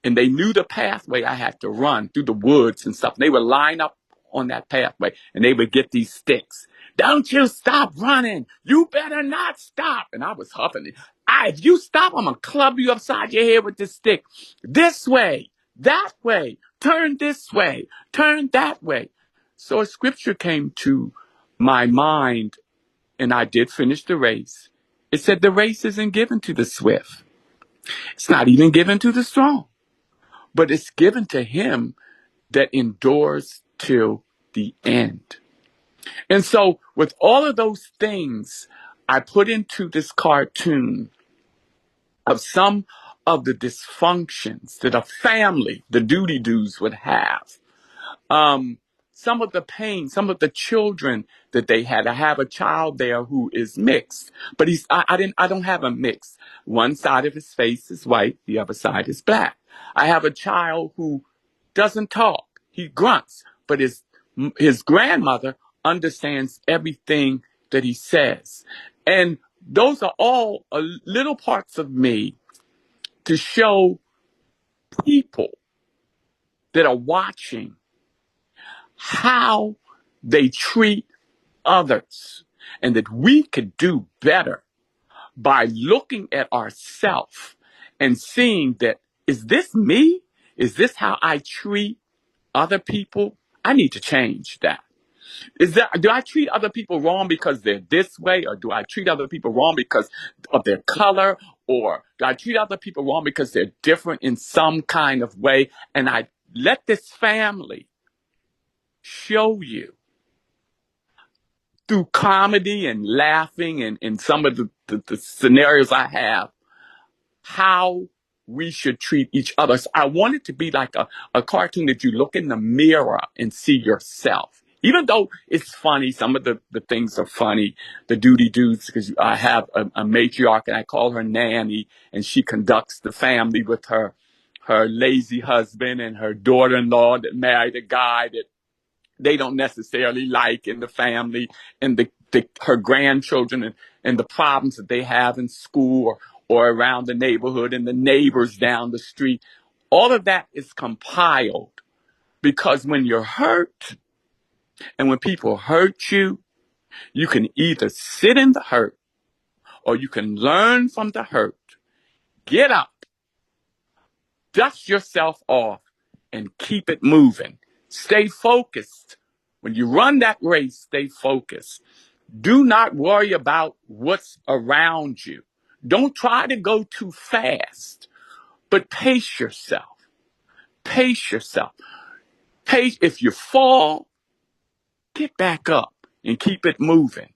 and they knew the pathway I had to run through the woods and stuff. They would line up on that pathway and they would get these sticks. "Don't you stop running. You better not stop." And I was huffing it. "If you stop, I'm going to club you upside your head with this stick. This way, that way, turn this way, turn that way." So a scripture came to my mind and I did finish the race. It said the race isn't given to the swift. It's not even given to the strong, but it's given to him that endures till the end. And so with all of those things, I put into this cartoon of some of the dysfunctions that a family, the Doodie Doos, would have. Some of the pain, some of the children that they had. I have a child there who is mixed, but I don't have a mix. One side of his face is white, the other side is black. I have a child who doesn't talk. He grunts, but his grandmother understands everything that he says. And those are all little parts of me to show people that are watching how they treat others, and that we could do better by looking at ourselves and seeing that, is this me? Is this how I treat other people? I need to change that. Do I treat other people wrong because they're this way, or do I treat other people wrong because of their color Or do I treat other people wrong because they're different in some kind of way? And I let this family show you through comedy and laughing and in some of the scenarios I have, how we should treat each other. So I want it to be like a cartoon that you look in the mirror and see yourself. Even though it's funny, some of the things are funny, the Doodie Doos, because I have a matriarch and I call her Nanny, and she conducts the family with her lazy husband and her daughter-in-law that married a guy that they don't necessarily like in the family, and her grandchildren and the problems that they have in school or around the neighborhood and the neighbors down the street. All of that is compiled because when you're hurt and when people hurt you, you can either sit in the hurt or you can learn from the hurt, get up, dust yourself off, and keep it moving. Stay focused. When you run that race, stay focused. Do not worry about what's around you. Don't try to go too fast, but pace yourself. Pace yourself. Pace. If you fall, get back up and keep it moving.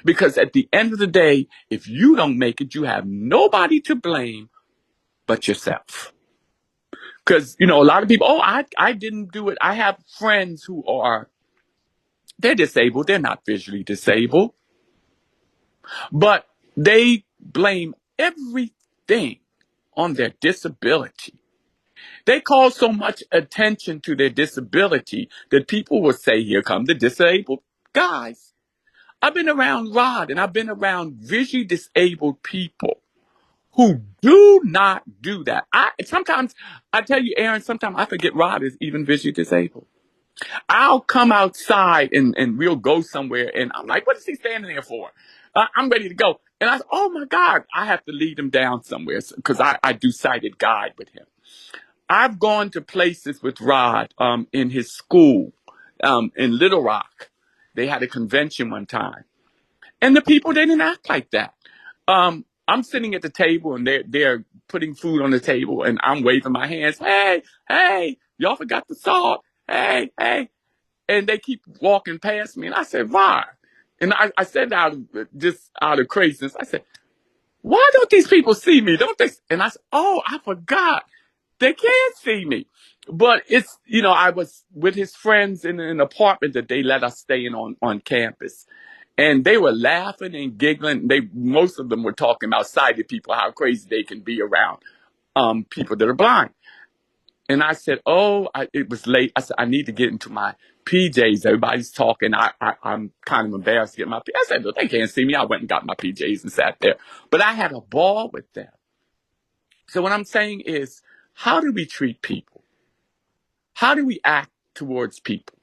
Because at the end of the day, if you don't make it, you have nobody to blame but yourself. Because, a lot of people, I didn't do it. I have friends who they're disabled. They're not visually disabled. But they blame everything on their disability. They call so much attention to their disability that people will say, here come the disabled guys. I've been around Rod and I've been around visually disabled people who do not do that. Sometimes, I tell you, Aaron, sometimes I forget Rod is even visually disabled. I'll come outside and we'll go somewhere and I'm like, what is he standing there for? I'm ready to go. And I said, oh my God, I have to lead him down somewhere because I do sighted guide with him. I've gone to places with Rod in his school in Little Rock. They had a convention one time. And the people, they didn't act like that. I'm sitting at the table and they're putting food on the table and I'm waving my hands. Hey, y'all forgot the salt. Hey. And they keep walking past me. And I said, why? And I said out of craziness, I said, why don't these people see me? Don't they? And I said, oh, I forgot. They can't see me. But it's, I was with his friends in an apartment that they let us stay in on campus. And they were laughing and giggling. Most of them were talking about sighted people, how crazy they can be around people that are blind. And I said, it was late. I said, I need to get into my PJs. Everybody's talking. I'm kind of embarrassed to get my PJs. I said, look, they can't see me. I went and got my PJs and sat there. But I had a ball with them. So what I'm saying is, how do we treat people? How do we act towards people?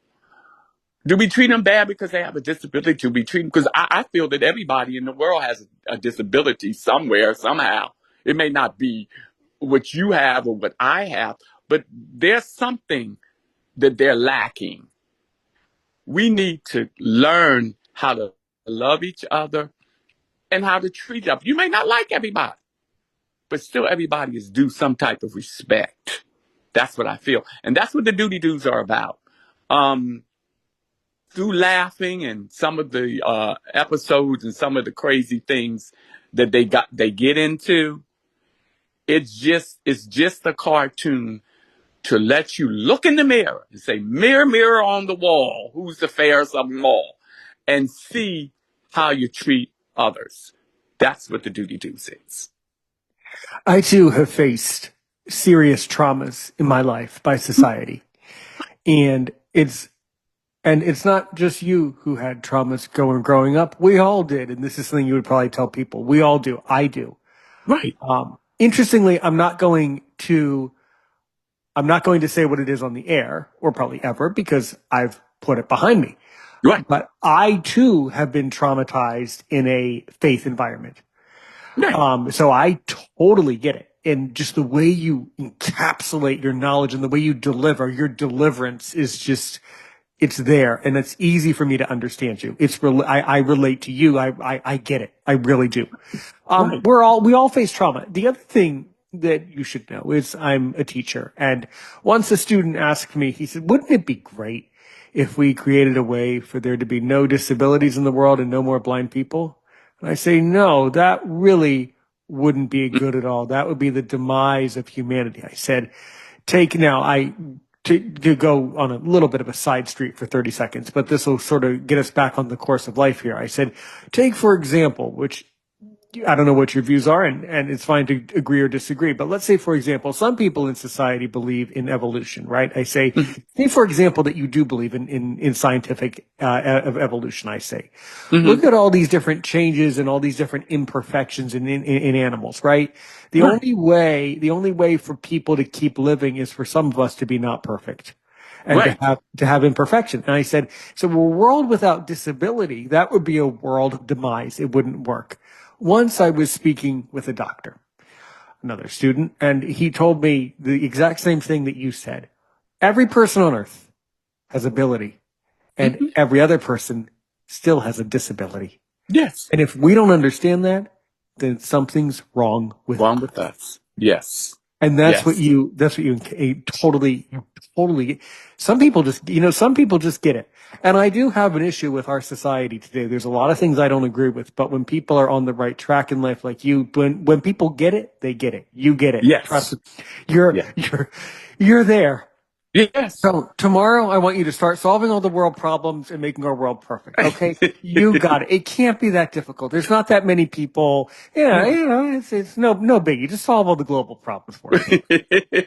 Do we treat them bad because they have a disability? Do we treat them? Because I feel that everybody in the world has a disability somewhere, somehow. It may not be what you have or what I have, but there's something that they're lacking. We need to learn how to love each other and how to treat them. You may not like everybody, but still everybody is due some type of respect. That's what I feel. And that's what the Doodie Doos are about. Through laughing and some of the episodes and some of the crazy things that they get into, it's just a cartoon to let you look in the mirror and say, mirror, mirror on the wall, who's the fairest of them all? And see how you treat others. That's what the Doodie Doos is. I too have faced serious traumas in my life by society. And it's not just you who had traumas growing up. We all did. And this is something you would probably tell people. We all do. I do. Right. Interestingly, I'm not going to say what it is on the air, or probably ever, because I've put it behind me. Right. But I too have been traumatized in a faith environment. Right. So I totally get it. And just the way you encapsulate your knowledge and the way you deliver, your deliverance is just, It's there, and it's easy for me to understand you. I relate to you. I get it. I really do. Right. We all face trauma. The other thing that you should know is I'm a teacher. And once a student asked me, he said, wouldn't it be great if we created a way for there to be no disabilities in the world and no more blind people? And I say, no, that really wouldn't be good at all. That would be the demise of humanity. I said, take now, to go on a little bit of a side street for 30 seconds, but this will sort of get us back on the course of life here. I said, take for example, which I don't know what your views are, and it's fine to agree or disagree. But let's say, for example, some people in society believe in evolution, right? I say, say for example, that you do believe in scientific of evolution. I say, look at all these different changes and all these different imperfections in animals, right? Right. The only way for people to keep living is for some of us to be not perfect and Right. to have imperfection. And I said, so a world without disability, that would be a world of demise. It wouldn't work. Once I was speaking with a doctor, another student, and he told me the exact same thing that you said. Every person on earth has ability, and Hmm. every other person still has a disability. Yes. And if we don't understand that, then something's wrong with Wrong us. with us. Yes. And Yes. that's what totally, some people just get it. And I do have an issue with our society today. There's a lot of things I don't agree with, but when people are on the right track in life, like you, when people get it, they get it. You get it. Trust Yes. me. You're, Yeah. you're there. Yes. So tomorrow I want you to start solving all the world problems and making our world perfect. Okay. You got it. It can't be that difficult. There's not that many people. Yeah. No. It's no biggie. Just solve all the global problems for us.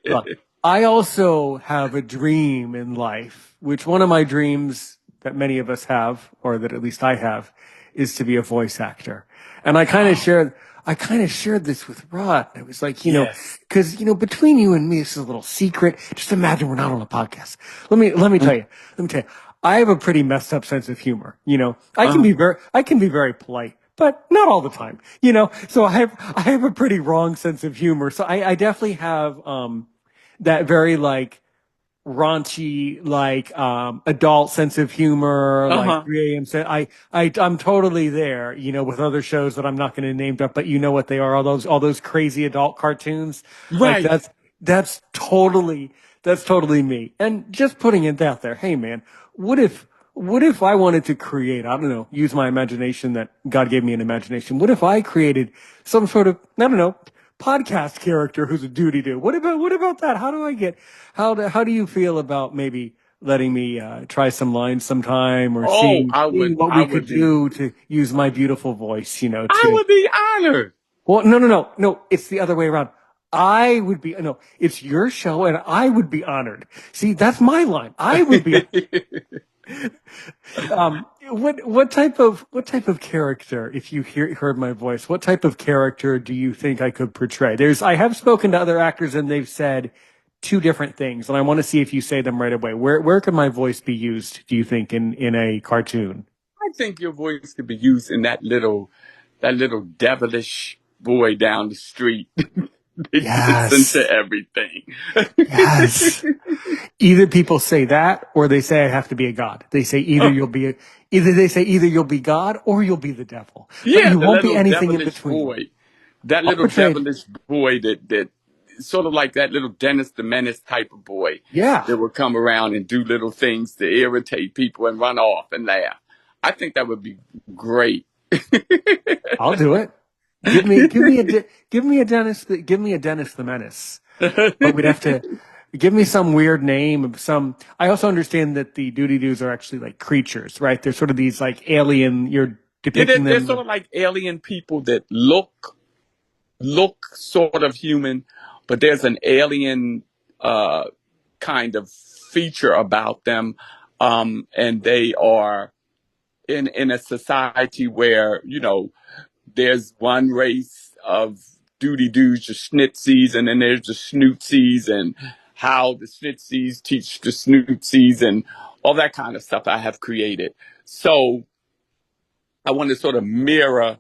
Look, I also have a dream in life, which one of my dreams that many of us have, or that at least I have, is to be a voice actor. And I kind of shared this with Rod. It was like, Yes. because, between you and me, this is a little secret. Just imagine we're not on a podcast. Let me tell you, I have a pretty messed up sense of humor. Uh, I can be very polite, but not all the time, so I have a pretty wrong sense of humor. So I definitely have, that very like raunchy, like, adult sense of humor, like uh-huh. 3 a.m. I'm totally there, with other shows that I'm not going to name up, but you know what they are, all those crazy adult cartoons. Like Right. that's totally me. And just putting it out there, hey man, what if, what if I wanted to create, I don't know, use my imagination that God gave me an imagination. What if I created some sort of, I don't know, podcast character who's a doody doo? What about that? How do you feel about maybe letting me try some lines sometime, or Oh, seeing what I we would could be, do to use my beautiful voice, I to, would be honored. well, no, it's the other way around. No, it's your show and I would be honored. See, that's my line. I would be, what type of character, if you heard my voice, what type of character do you think I could portray? I have spoken to other actors and they've said two different things, and I want to see if you say them right away. Where could my voice be used, do you think, in a cartoon? I think your voice could be used in that little devilish boy down the street that gets into Yes. everything. Yes. Either people say that or they say I have to be a god. They say either you'll be God or you'll be the devil. But Yeah, you the won't be little anything in devilish between. boy. That I'll little portray devilish boy that sort of like that little Dennis the Menace type of boy yeah, that would come around and do little things to irritate people and run off and laugh. I think that would be great. I'll do it. Give me a Dennis the Menace. But we'd have to give me some weird name of some. I also understand that the Doodie Doos are actually like creatures, right? They're sort of these like alien. You're Yeah, depicting they're sort them. of like alien people that look sort of human, but there's an alien uh, kind of feature about them, and they are in a society where there's one race of duty dudes, the schnitzies, and then there's the snootsies, and how the schnitzies teach the snootsies, and all that kind of stuff I have created. So I want to sort of mirror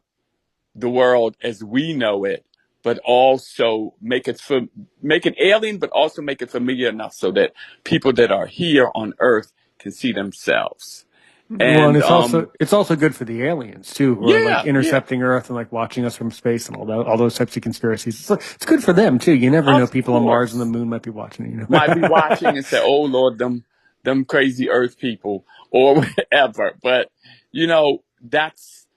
the world as we know it, but also make it alien, but also make it familiar enough so that people that are here on Earth can see themselves. Well, and And it's also good for the aliens too, who are like yeah, yeah, intercepting Earth and like watching us from space and all those types of conspiracies. It's good for them too. You never know; of people on Mars and the course. Moon might be watching. You Might be know. watching and say, "Oh Lord, them crazy Earth people," or whatever. But that's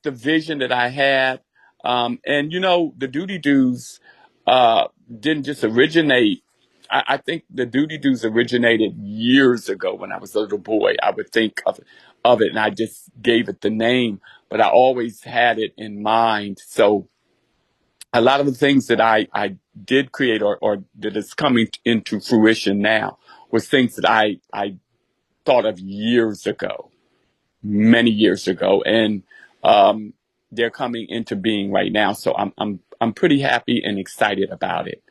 the vision that I had. And the Doodie Doos didn't just originate. I think the Doodie Doos originated years ago when I was a little boy. I would think of it, and I just gave it the name, but I always had it in mind. So a lot of the things that I did create or that is coming into fruition now was things that I thought of years ago, many years ago, and they're coming into being right now. So I'm pretty happy and excited about it.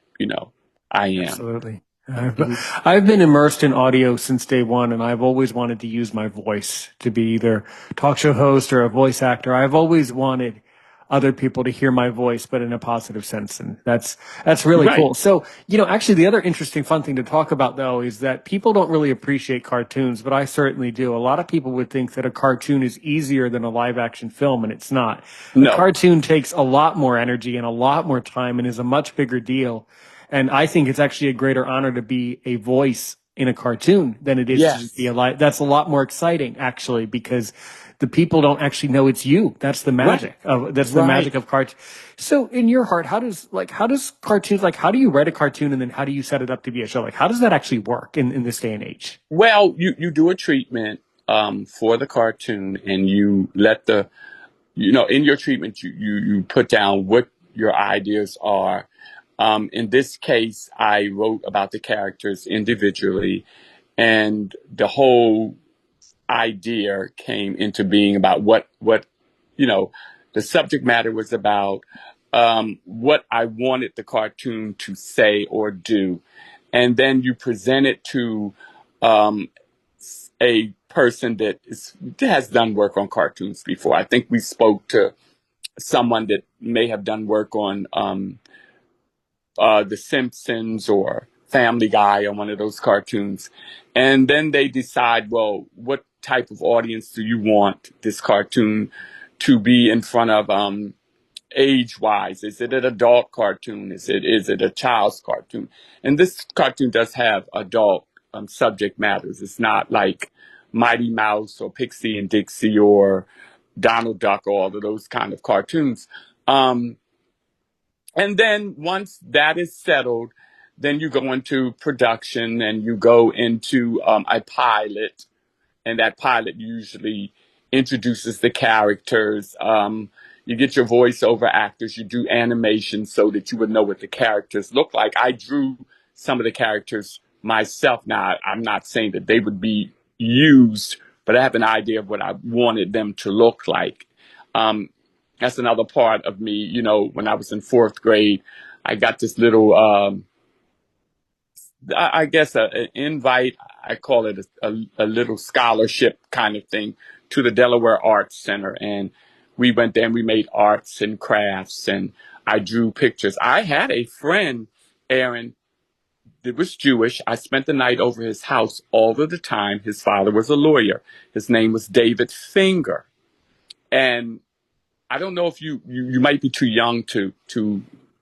I am. Absolutely. Mhm. I've been immersed in audio since day one, and I've always wanted to use my voice to be either talk show host or a voice actor. I've always wanted other people to hear my voice, but in a positive sense. And that's really Right. cool. So, actually the other interesting fun thing to talk about though is that people don't really appreciate cartoons, but I certainly do. A lot of people would think that a cartoon is easier than a live action film, and it's not. A No. cartoon takes a lot more energy and a lot more time and is a much bigger deal. And I think it's actually a greater honor to be a voice in a cartoon than it is to just be Yes. a live. That's a lot more exciting actually, because the people don't actually know it's you. That's the Right. magic Right. of cartoons. So in your heart, how does cartoons, like, how do you write a cartoon and then how do you set it up to be a show? Like, how does that actually work in this day and age? Well, you do a treatment for the cartoon, and you let in your treatment you put down what your ideas are. In this case, I wrote about the characters individually, and the whole idea came into being about what the subject matter was about, what I wanted the cartoon to say or do, and then you present it to um, a person that has done work on cartoons before. I think we spoke to someone that may have done work on The Simpsons or Family Guy or one of those cartoons. And then they decide, well, what type of audience do you want this cartoon to be in front of age-wise? Is it an adult cartoon? Is it a child's cartoon? And this cartoon does have adult subject matters. It's not like Mighty Mouse or Pixie and Dixie or Donald Duck or all of those kind of cartoons. Um, and then once that is settled, then you go into production and you go into a pilot, and that pilot usually introduces the characters. You get your voiceover actors, you do animation so that you would know what the characters look like. I drew some of the characters myself. Now, I'm not saying that they would be used, but I have an idea of what I wanted them to look like. Um, that's another part of me. When I was in fourth grade, I got this little, I guess, an invite. I call it a little scholarship kind of thing to the Delaware Arts Center. And we went there and we made arts and crafts, and I drew pictures. I had a friend, Aaron, that was Jewish. I spent the night over his house all of the time. His father was a lawyer. His name was David Finger. And I don't know if you might be too young to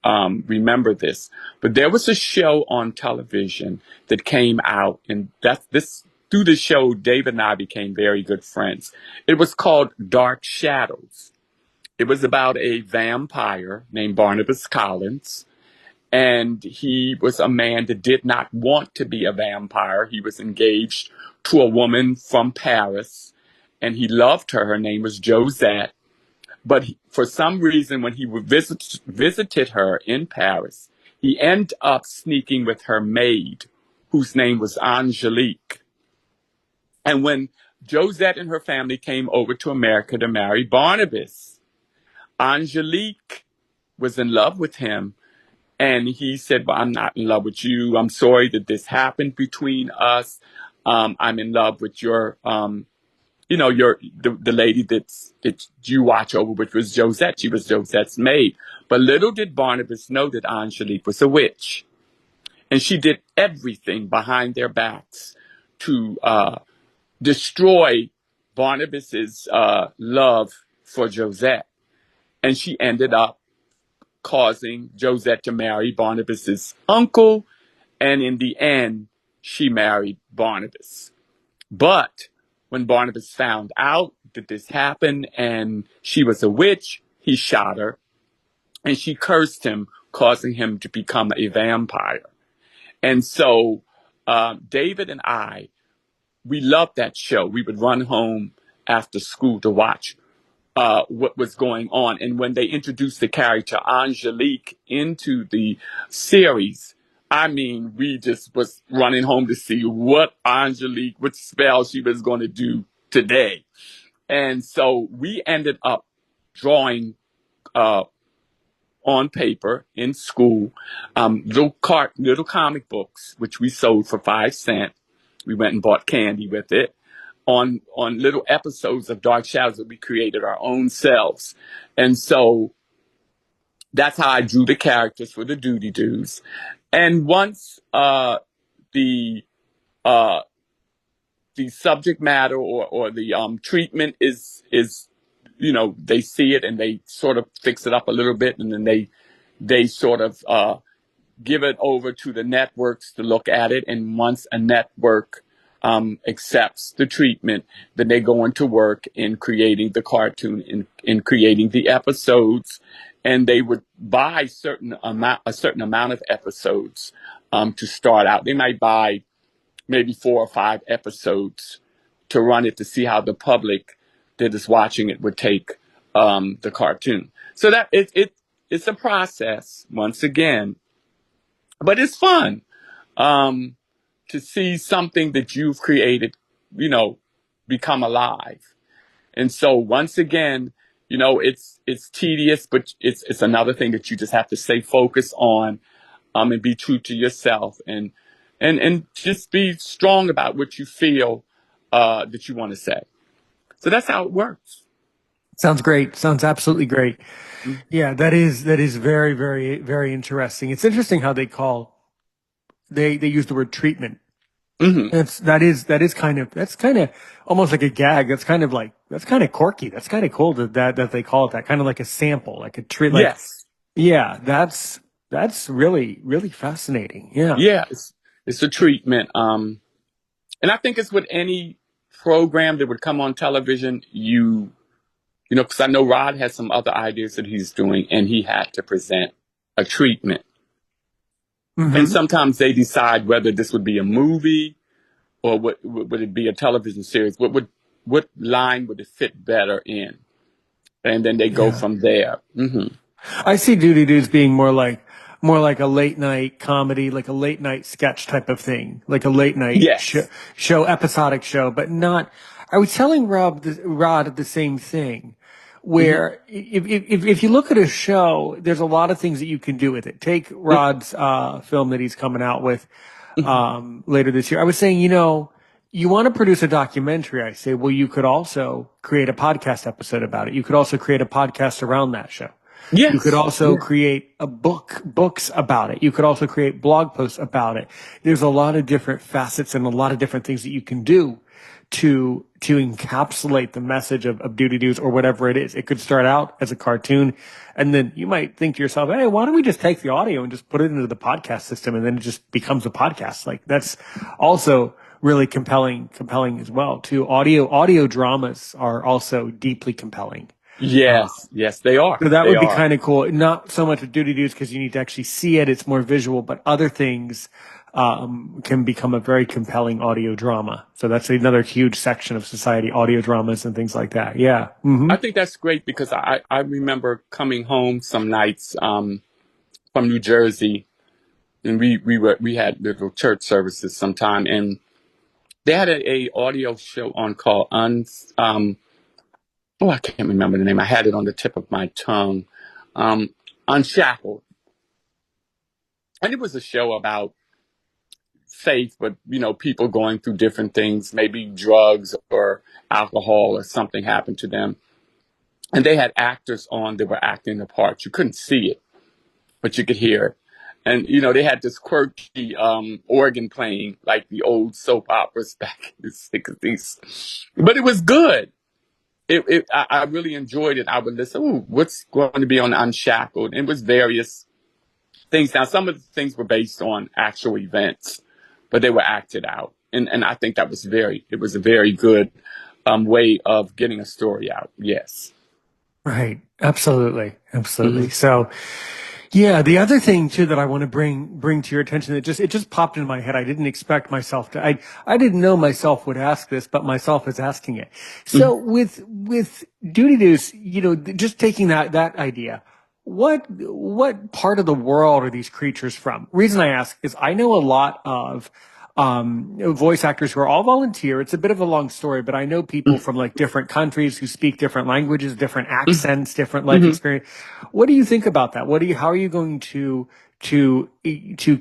remember this, but there was a show on television that came out, and through the show, David and I became very good friends. It was called Dark Shadows. It was about a vampire named Barnabas Collins, and he was a man that did not want to be a vampire. He was engaged to a woman from Paris, and he loved her. Her name was Josette. But for some reason, when he visited her in Paris, he ended up sneaking with her maid, whose name was Angelique. And when Josette and her family came over to America to marry Barnabas, Angelique was in love with him. And he said, well, I'm not in love with you. I'm sorry that this happened between us. I'm in love with the lady that you watch over, which was Josette. She was Josette's maid. But little did Barnabas know that Angelique was a witch. And she did everything behind their backs to destroyed Barnabas's love for Josette, and she ended up causing Josette to marry Barnabas's uncle, and in the end, she married Barnabas. But when Barnabas found out that this happened and she was a witch, he shot her, and she cursed him, causing him to become a vampire. And so David and I, we loved that show. We would run home after school to watch what was going on. And when they introduced the character Angelique into the series, I mean, we just was running home to see what spell she was going to do today. And so we ended up drawing on paper in school little comic books, which we sold for 5 cents. We went and bought candy with it on little episodes of Dark Shadows that we created our own selves. And so that's how I drew the characters for the Doodie Doos. And once the subject matter or the treatment is they see it and they sort of fix it up a little bit, and then they sort of give it over to the networks to look at it. And once a network accepts the treatment, then they go into work in creating the cartoon, in creating the episodes, and they would buy a certain amount of episodes to start out. They might buy maybe 4 or 5 episodes to run it to see how the public that is watching it would take the cartoon. So that it's a process once again, but it's fun to see something that you've created, become alive. And so once again, it's tedious, but it's another thing that you just have to stay focused on, and be true to yourself, and just be strong about what you feel that you want to say. So that's how it works. Sounds great. Sounds absolutely great. Mm-hmm. Yeah, that is very, very, very interesting. It's interesting how they use the word treatment. Mm-hmm. That is kind of almost like a gag. That's kind of quirky. That's kind of cool that they call it that, kind of like a sample, like a treat. Like, Yes. yeah, that's really, really fascinating. Yeah. Yeah, it's a treatment. And I think it's with any program that would come on television, because I know Rod has some other ideas that he's doing, and he had to present a treatment. Mm-hmm. And sometimes they decide whether this would be a movie or would it be a television series. What line would it fit better in? And then they go from there. Mm-hmm. I see Doodie Doos being more like a late night comedy, like a late night sketch type of thing, like a late night Yes. show, episodic show, but not. I was telling Rod the same thing, where if you look at a show, there's a lot of things that you can do with it. Take Rod's film that he's coming out with later this year. I was saying, you want to produce a documentary. I say, well, you could also create a podcast episode about it. You could also create a podcast around that show. Yes. You could also create books about it. You could also create blog posts about it. There's a lot of different facets and a lot of different things that you can do to encapsulate the message of Doodie Doos or whatever it is. It could start out as a cartoon, and then you might think to yourself, hey, why don't we just take the audio and just put it into the podcast system, and then it just becomes a podcast. Like, that's also really compelling as well too. Audio dramas are also deeply compelling. Yes, they are. So that would be kind of cool. Not so much with Doodie Doos because you need to actually see it. It's more visual, but other things can become a very compelling audio drama. So that's another huge section of society, audio dramas and things like that. Yeah. Mm-hmm. I think that's great because I remember coming home some nights from New Jersey, and we had little church services sometime, and they had a audio show on called I can't remember the name. I had it on the tip of my tongue. Unshackled. And it was a show about faith, but, people going through different things, maybe drugs or alcohol or something happened to them. And they had actors on that were acting the part. You couldn't see it, but you could hear it. And they had this quirky organ playing like the old soap operas back in the 60s. But it was good. I really enjoyed it. I would listen, ooh, what's going to be on Unshackled? And it was various things. Now, some of the things were based on actual events, but they were acted out. And I think it was a very good way of getting a story out. Yes. Right. Absolutely. Absolutely. Hmm. So, yeah, the other thing too that I want to bring to your attention that it just popped into my head. I didn't expect myself to. I didn't know myself would ask this, but myself is asking it. Hmm. So with Doodie Doos, just taking that idea, what part of the world are these creatures from? Reason I ask is I know a lot of voice actors who are all volunteer. It's a bit of a long story, but I know people from like different countries who speak different languages, different accents, different life Hmm. experience. What do you think about that? How are you going to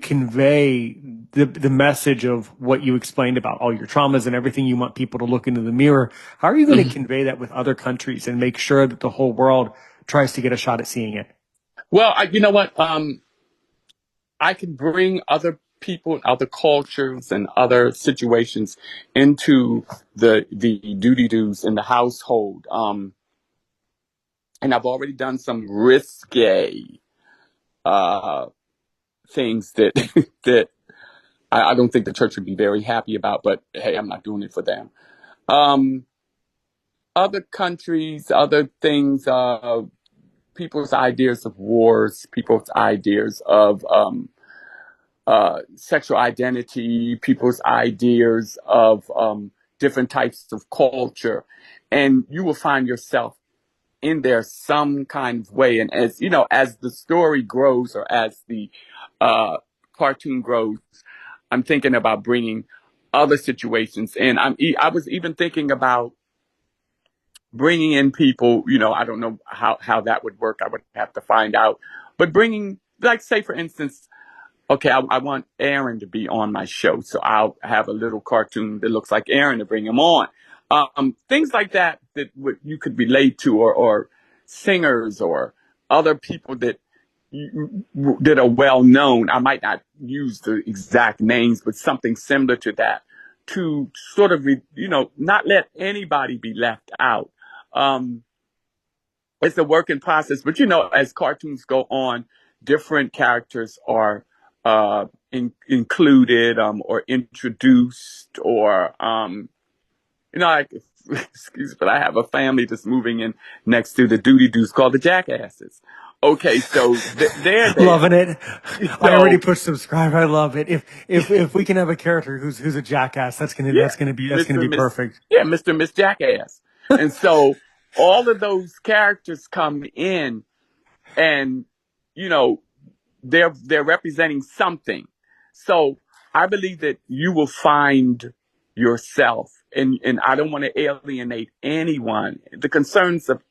convey the message of what you explained about all your traumas and everything you want people to look into the mirror? How are you going to Hmm. convey that with other countries and make sure that the whole world tries to get a shot at seeing it? Well, you know what? I can bring other people, other cultures, and other situations into the Doodie Doos in the household. And I've already done some risque uh, things that that I don't think the church would be very happy about. But hey, I'm not doing it for them. Um, Other countries, other things, people's ideas of wars, people's ideas of sexual identity, people's ideas of different types of culture, and you will find yourself in there some kind of way. And as as the story grows, or as the uh, cartoon grows, I'm thinking about bringing other situations in. I was even thinking about bringing in people. I don't know how that would work. I would have to find out. But bringing, like, say for instance, okay, I want Aaron to be on my show, so I'll have a little cartoon that looks like Aaron to bring him on. Things like that you could relate to, or singers, or other people that are well known. I might not use the exact names, but something similar to that, to sort of not let anybody be left out. Um, it's a work in process, but as cartoons go on, different characters are included, or introduced, or like, excuse me, but I have a family that's moving in next to the Doodie Doos called the Jackasses. Okay, so they're there. Loving it. I already So pushed subscribe. I love it. If we can have a character who's a jackass, yeah, that's gonna Mr. be and Miss, perfect. yeah, Mr. and Miss Jackass, and so all of those characters come in, and you know they're representing something. So I believe that you will find yourself, and I don't want to alienate anyone. The concerns of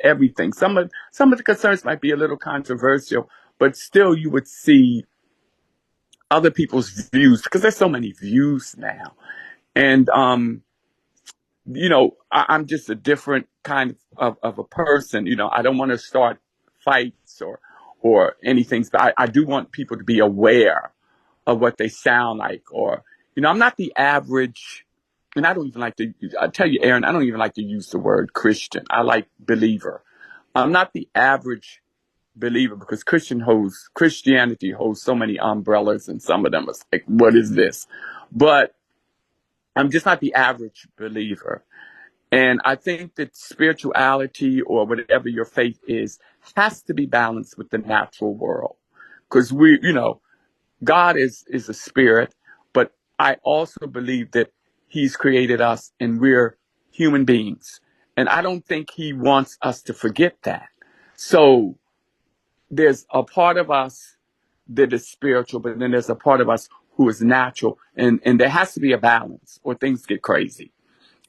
everything. Some of the concerns might be a little controversial, but still you would see other people's views, because there's so many views now. And I'm just a different kind of a person. I don't want to start fights or anything, but I do want people to be aware of what they sound like. Or, I'm not the average, and I don't even like to, I tell you, Aaron, I don't even like to use the word Christian. I like believer. I'm not the average believer, because Christianity holds so many umbrellas, and some of them are like, what is this? But I'm just not the average believer. And I think that spirituality, or whatever your faith is, has to be balanced with the natural world. Because God is a spirit, but I also believe that he's created us and we're human beings. And I don't think he wants us to forget that. So there's a part of us that is spiritual, but then there's a part of us who is natural. And there has to be a balance, or things get crazy.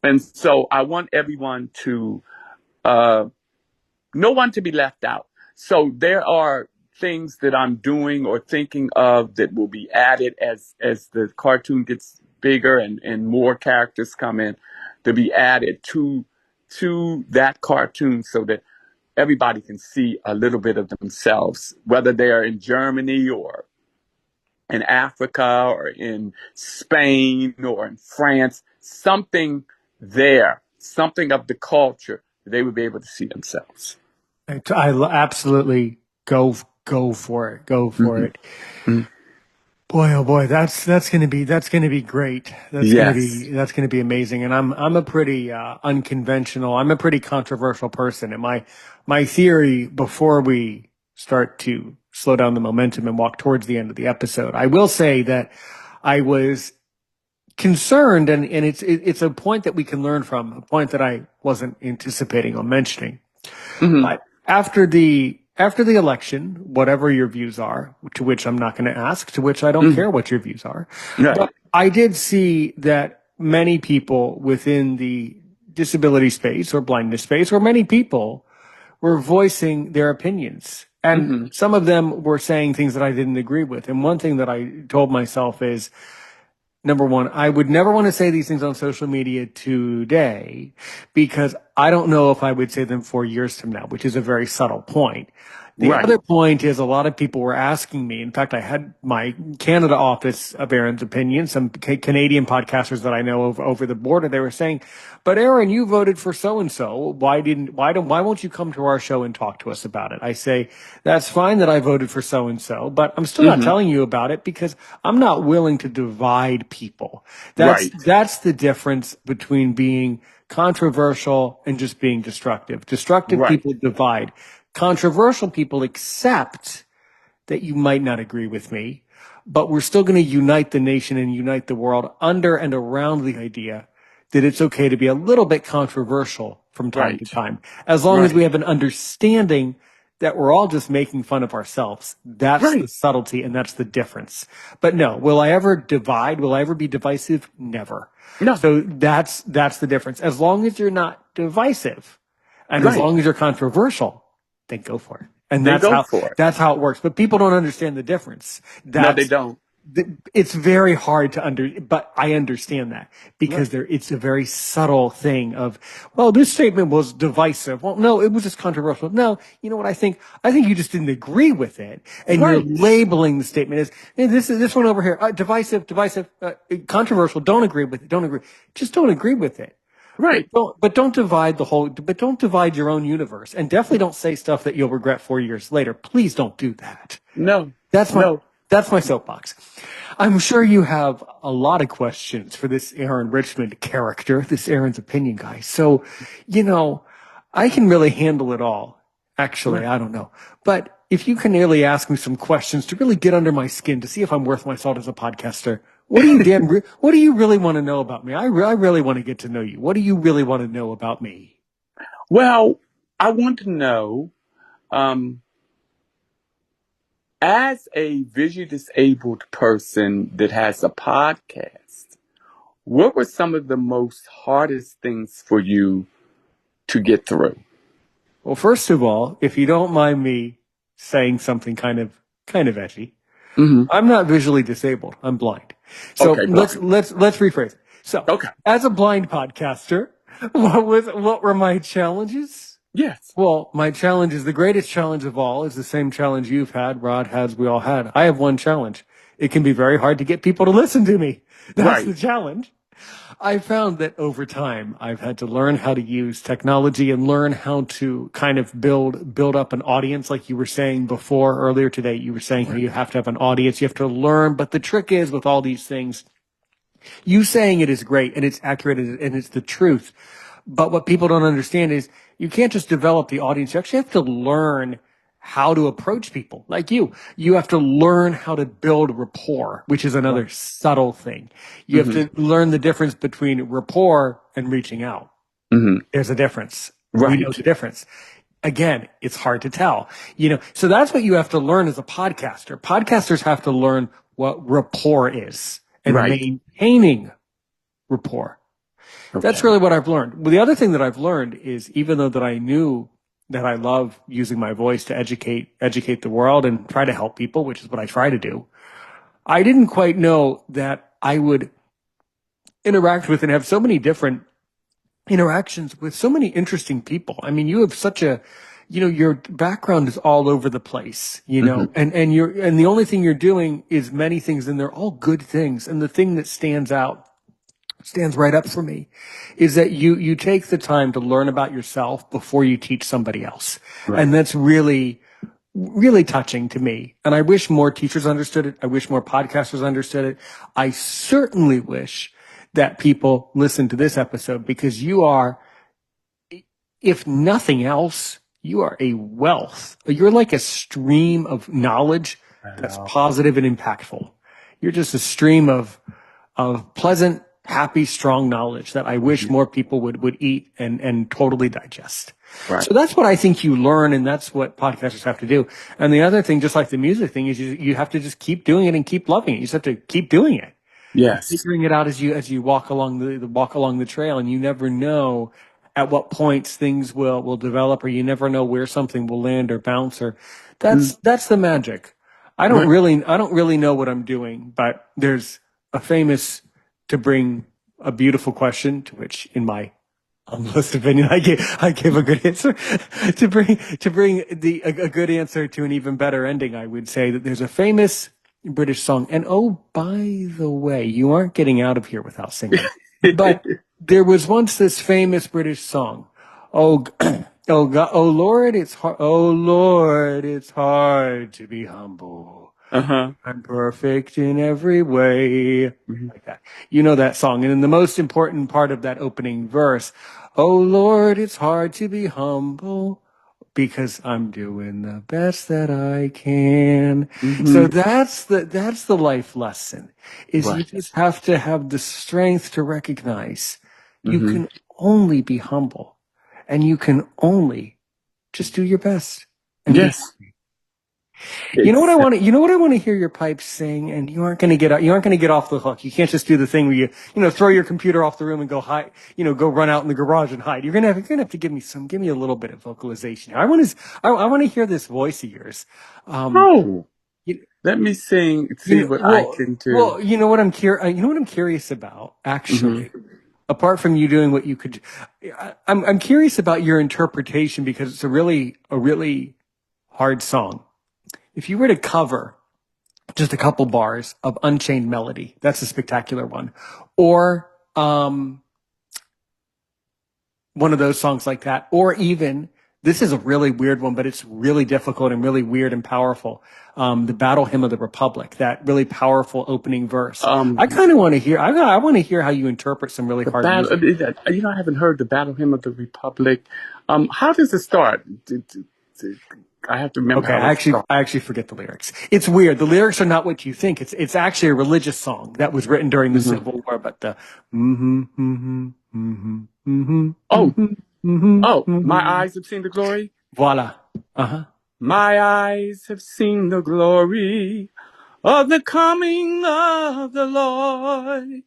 And so I want everyone to, uh, no one to be left out. So there are things that I'm doing or thinking of that will be added as the cartoon gets bigger, and more characters come in, to be added to that cartoon, so that everybody can see a little bit of themselves, whether they are in Germany, or in Africa or in Spain or in France, something there, something of the culture, they would be able to see themselves. Absolutely go for it. Go for Mm-hmm. it. Mm-hmm. Boy, oh boy, that's gonna be great. Yes. That's gonna be amazing. And I'm a pretty unconventional. I'm a pretty controversial person. And my theory before we start to slow down the momentum and walk towards the end of the episode, I will say that I was concerned, and it's a point that we can learn from, a point that I wasn't anticipating on mentioning. Mm-hmm. But after the election, whatever your views are, to which I'm not going to ask, to which I don't Mm-hmm. care what your views are, Right. but I did see that many people within the disability space or blindness space, or many people were voicing their opinions. And Mm-hmm. some of them were saying things that I didn't agree with. And one thing that I told myself is, number one, I would never want to say these things on social media today because I don't know if I would say them 4 years from now, which is a very subtle point. The Right. other point is a lot of people were asking me. In fact, I had my Canada office of Aaron's opinion, some Canadian podcasters that I know over the border. They were saying, "But Aaron, you voted for so and so. Why won't you come to our show and talk to us about it?" I say, "That's fine that I voted for so and so, but I'm still not Mm-hmm. telling you about it because I'm not willing to divide people." Right. That's the difference between being controversial and just being destructive. Destructive Right. people divide. Controversial people accept that you might not agree with me, but we're still going to unite the nation and unite the world under and around the idea that it's okay to be a little bit controversial from time to Right. time, as long as Right. we have an understanding that we're all just making fun of ourselves. That's the Right. subtlety and that's the difference. But no, will I ever divide? Will I ever be divisive? Never. No. So that's the difference. As long as you're not divisive and as Right. long as you're controversial, then go for it. And Then go for it. that's how it works. But people don't understand the difference. No, they don't. It's very hard to but I understand that because Right. it's a very subtle thing of, well, this statement was divisive. Well, no, it was just controversial. No, you know what I think? I think you just didn't agree with it. And you're Right. labeling the statement as, hey, this one over here, divisive, controversial. Don't agree with it. Don't agree. Just don't agree with it. Right. But don't divide your own universe, and definitely don't say stuff that you'll regret 4 years later. Please don't do that. No. That's my No. that's my soapbox. I'm sure you have a lot of questions for this Aaron Richmond character, this Aaron's opinion guy. So, I can really handle it all. Actually, Right. I don't know. But if you can really ask me some questions to really get under my skin to see if I'm worth my salt as a podcaster, what do you, Dan, what do you really want to know about me? I really want to get to know you. What do you really want to know about me? Well, I want to know, as a visually disabled person that has a podcast, what were some of the most hardest things for you to get through? Well, first of all, if you don't mind me saying something kind of edgy, Mm-hmm. I'm not visually disabled. I'm blind. So Okay, let's blind. let's rephrase it. So, Okay. as a blind podcaster, what were my challenges? Yes. Well, my challenge is the greatest challenge of all is the same challenge you've had, Rod has, we all had. I have one challenge. It can be very hard to get people to listen to me. That's Right. the challenge. I found that over time, I've had to learn how to use technology and learn how to kind of build up an audience. Like you were saying before, earlier today, you were saying how you have to have an audience. You have to learn. But the trick is with all these things, you saying it is great and it's accurate and it's the truth. But what people don't understand is you can't just develop the audience. You actually have to learn how to approach people like you. You have to learn how to build rapport, which is another subtle thing. You have Mm-hmm. to learn the difference between rapport and reaching out. Mm-hmm. There's a difference. Right. We know the difference. Again, it's hard to tell, so that's what you have to learn as a podcaster. Podcasters have to learn what rapport is and Right. maintaining rapport. Okay. That's really what I've learned. Well, the other thing that I've learned is even though that I knew that I love using my voice to educate the world and try to help people, which is what I try to do, I didn't quite know that I would interact with and have so many different interactions with so many interesting people. I mean, you have such a your background is all over the place, Hmm. and the only thing you're doing is many things, and they're all good things. And the thing that stands right up for me is that you take the time to learn about yourself before you teach somebody else. Right. And that's really, really touching to me. And I wish more teachers understood it. I wish more podcasters understood it. I certainly wish that people listen to this episode, because you are, if nothing else, you are a wealth. You're like a stream of knowledge that's Wow. positive and impactful. You're just a stream of pleasant, happy, strong knowledge that I wish Mhm. more people would eat and totally digest. Right. So that's what I think you learn, and that's what podcasters have to do. And the other thing, just like the music thing, is you have to just keep doing it and keep loving it. You just have to keep doing it, Yes. figuring it out as you walk along the trail, and you never know at what points things will develop, or you never know where something will land or bounce, or Mm. that's the magic. Right. I don't really know what I'm doing, but there's a famous, to bring a beautiful question, to which in my honest opinion I gave a good answer, to bring a good answer to an even better ending. I would say that there's a famous British song, and oh, by the way, you aren't getting out of here without singing. But there was once this famous British song. Oh, oh God, oh Lord, it's hard. Oh Lord, it's hard to be humble. Uh-huh. I'm perfect in every way. Mhm. Like that. You know that song. And then the most important part of that opening verse, oh Lord, it's hard to be humble because I'm doing the best that I can. So Mhm. that's the life lesson, is you Right. just have to have the strength to recognize you Mhm. can only be humble, and you can only just do your best and be. Yes. You know what I Exactly. want to, hear your pipes sing, and you aren't going to get off the hook. You can't just do the thing where throw your computer off the room and go hide, go run out in the garage and hide. You're going to have to give me a little bit of vocalization. I want to hear this voice of yours. Um, Oh, you, let me sing, you see know, what I well, can do. well, you know what I'm curious about, Hmm. actually, apart from you doing what you could. I'm curious about your interpretation, because it's a really hard song. If you were to cover just a couple bars of Unchained Melody, that's a spectacular one, or one of those songs like that, or even, this is a really weird one, but it's really difficult and really weird and powerful. The Battle Hymn of the Republic, that really powerful opening verse. I Um, kind of want to hear. I want to hear how you interpret some really the hard battle, music. I haven't heard the Battle Hymn of the Republic. How does it start? I have to remember Okay, how it starts. I actually forget the lyrics. It's weird. The lyrics are not what you think. It's actually a religious song that was written during the Hmm. Civil War. But the mm-hmm, mm-hmm, mm-hmm, mm-hmm, Oh, mm-hmm, mm-hmm, oh, my mm-hmm. eyes have seen the glory. Voila. Uh-huh. My eyes have seen the glory of the coming of the Lord.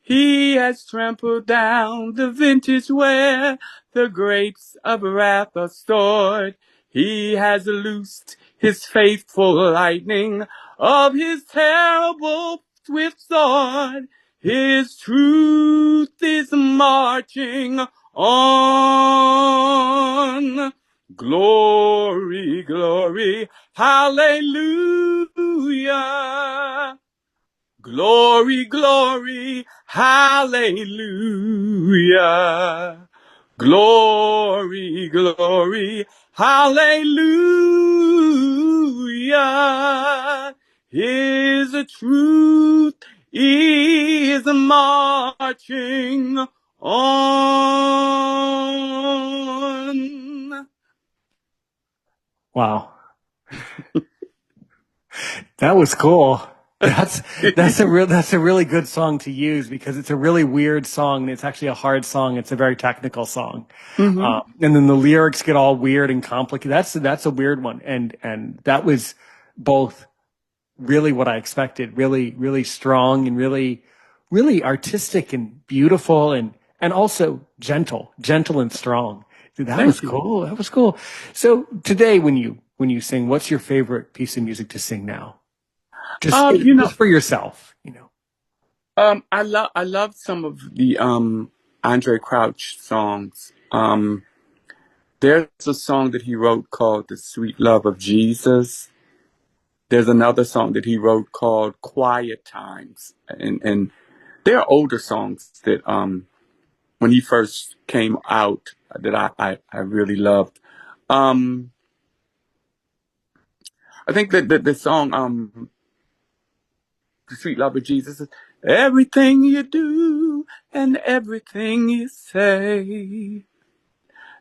He has trampled down the vintage where the grapes of wrath are stored. He has loosed his faithful lightning of his terrible swift sword. His truth is marching on. Glory, glory, hallelujah. Glory, glory, hallelujah. Glory, glory, hallelujah. His truth is marching on. Wow. That was cool. That's that's a really good song to use, because it's a really weird song, and it's actually a hard song. It's a very technical song, Hmm. and then the lyrics get all weird and complicated. That's a weird one, and that was both really what I expected. Really, really strong, and really artistic and beautiful, and also gentle and strong. Dude, that was Thank you. cool. That was cool. So today, when you sing, what's your favorite piece of music to sing now? Just Um, you know, just for yourself. I love some of the Andre Crouch songs. There's a song that he wrote called The Sweet Love of Jesus. There's another song that he wrote called Quiet Times. And there are older songs that when he first came out that I really loved. I think that the song The Sweet Love of Jesus is everything you do and everything you say.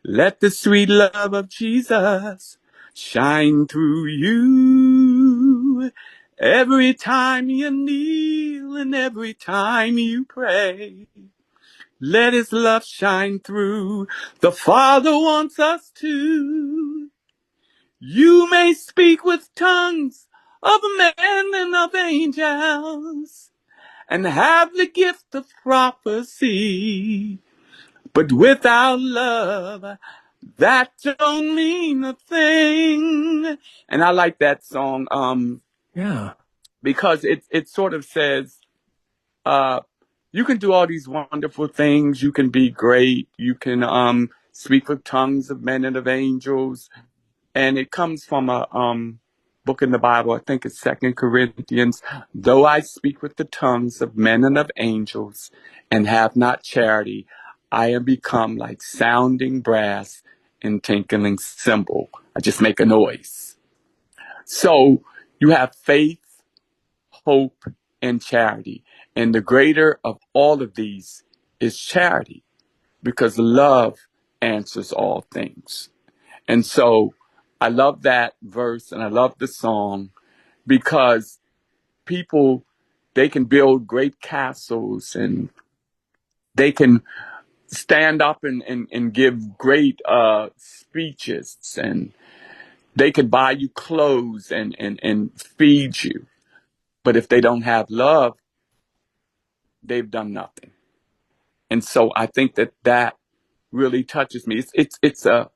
Let the sweet love of Jesus shine through you. Every time you kneel and every time you pray, let his love shine through. The Father wants us to. You may speak with tongues of men and of angels and have the gift of prophecy. But without love, that don't mean a thing. And I like that song Yeah. because it sort of says, you can do all these wonderful things. You can be great. You can speak with tongues of men and of angels. And it comes from a book in the Bible. I think it's 2 Corinthians. Though I speak with the tongues of men and of angels and have not charity, I am become like sounding brass and tinkling cymbal. I just make a noise. So you have faith, hope, and charity. And the greater of all of these is charity, because love answers all things. And so I love that verse and I love the song because people, they can build great castles and they can stand up and give great speeches, and they could buy you clothes and feed you. But if they don't have love, they've done nothing. And so I think that really touches me. It's not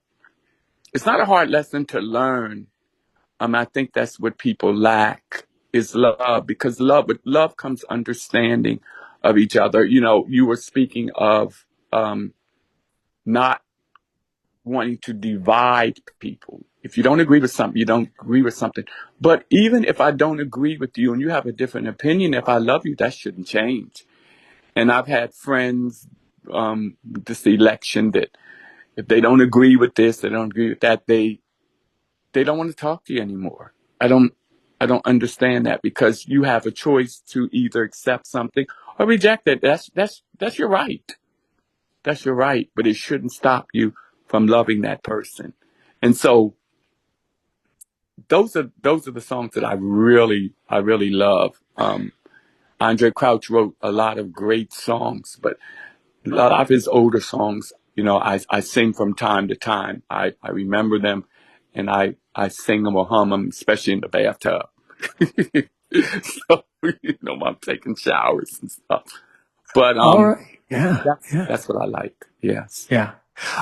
a hard lesson to learn. I think that's what people lack is love, because with love comes understanding of each other. You know, you were speaking of not wanting to divide people. If you don't agree with something, you don't agree with something. But even if I don't agree with you and you have a different opinion, if I love you, that shouldn't change. And I've had friends this election that if they don't agree with this, they don't agree with that, they don't want to talk to you anymore. I don't understand that, because you have a choice to either accept something or reject it. That's your right. That's your right, but it shouldn't stop you from loving that person. And so those are the songs that I really love. Andre Crouch wrote a lot of great songs, but a lot of his older songs, you know, I sing from time to time. I remember them and I sing them or hum them, especially in the bathtub. So, you know, I'm taking showers and stuff. But All right. Yeah. that's what I like. Yes. Yeah.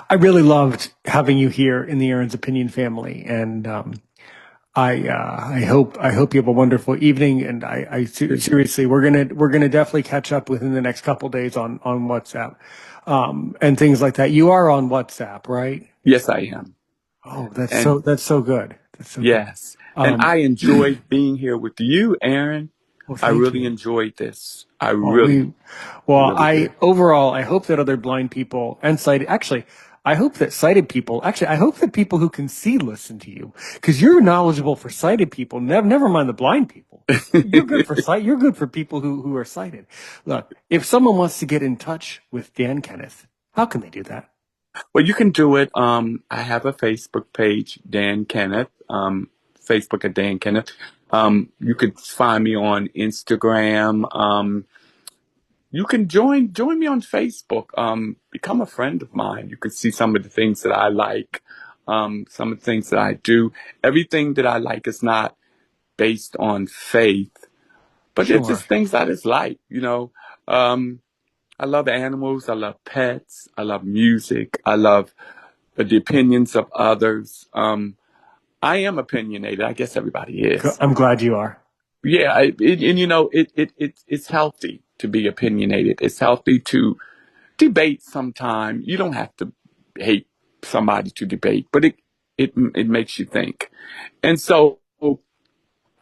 I really loved having you here in the Aaron's Opinion family, and I hope you have a wonderful evening. And seriously, we're gonna definitely catch up within the next couple days on WhatsApp, and things like that. You are on WhatsApp, right? Yes, I am. Oh, that's And so good. That's so yes. good. And I enjoyed being here with you, Aaron. Well, I thank really you. enjoyed this. I Well, really I did. overall, I hope that other blind people and sighted, actually, I hope that sighted people, actually, I hope that people who can see listen to you, because you're knowledgeable for sighted people. Never mind the blind people. You're good for sight. You're good for people who are sighted. Look, if someone wants to get in touch with Dan Kenneth, how can they do that? Well, you can do it. I have a Facebook page, Dan Kenneth. Facebook at Dan Kenneth. You could find me on Instagram. You can join me on Facebook. Become a friend of mine. You can see some of the things that I like. Some of the things that I do. Everything that I like is not based on faith, but it's Sure. just things I just like. You know, I love animals. I love pets. I love music. I love the opinions of others. I am opinionated. I guess everybody is. I'm glad you are. Yeah, and you know, it's healthy to be opinionated. It's healthy to debate sometime. You don't have to hate somebody to debate, but it makes you think. And so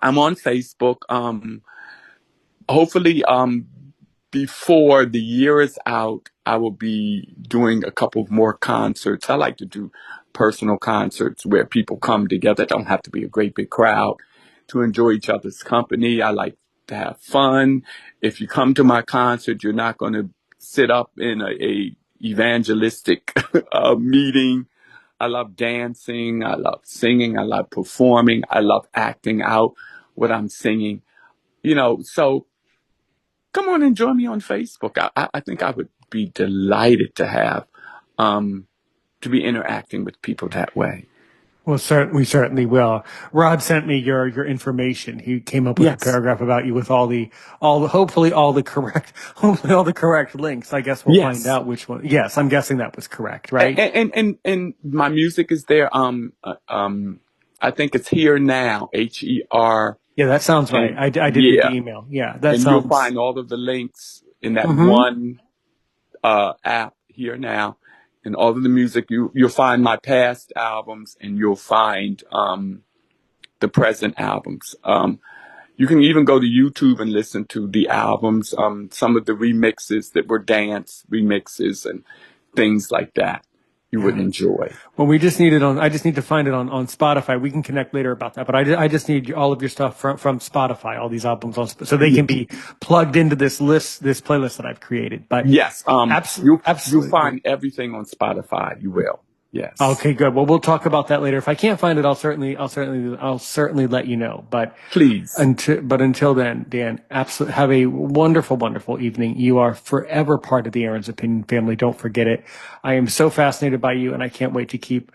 I'm on Facebook. Hopefully, before the year is out, I will be doing a couple more concerts. I like to do personal concerts where people come together. It don't have to be a great big crowd to enjoy each other's company. I like to have fun. If you come to my concert, you're not going to sit up in a evangelistic meeting. I love dancing. I love singing. I love performing. I love acting out what I'm singing. So come on and join me on Facebook. I think I would be delighted to have, to be interacting with people that way. Well, we certainly will. Rod sent me your information. He came up with a paragraph about you with hopefully all the correct links. I guess we'll find out which one. Yes, I'm guessing that was correct, right? And my music is there. I think it's Here Now, HER. Yeah, that sounds right. I did read the email. Yeah, you'll find all of the links in that one app, Here Now, and all of the music. You'll find my past albums, and you'll find the present albums. You can even go to YouTube and listen to the albums, some of the remixes that were dance remixes and things like that. You would enjoy. Well, I just need to find it on Spotify. We can connect later about that, but I just need all of your stuff from Spotify, all these albums so they can be plugged into this playlist that I've created. But yes, absolutely. You'll find everything on Spotify. You will. Yes. Okay, good. Well, we'll talk about that later. If I can't find it, I'll certainly let you know. But please. Until then, Dan, absolutely have a wonderful, wonderful evening. You are forever part of the Aaron's Opinion family. Don't forget it. I am so fascinated by you, and I can't wait to keep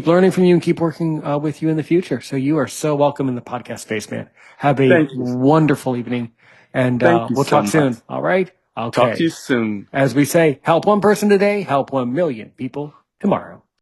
learning from you and keep working with you in the future. So you are so welcome in the podcast space, man. Have a wonderful evening, and we'll talk soon. All right. Okay. Talk to you soon. As we say, help one person today, help 1 million people tomorrow.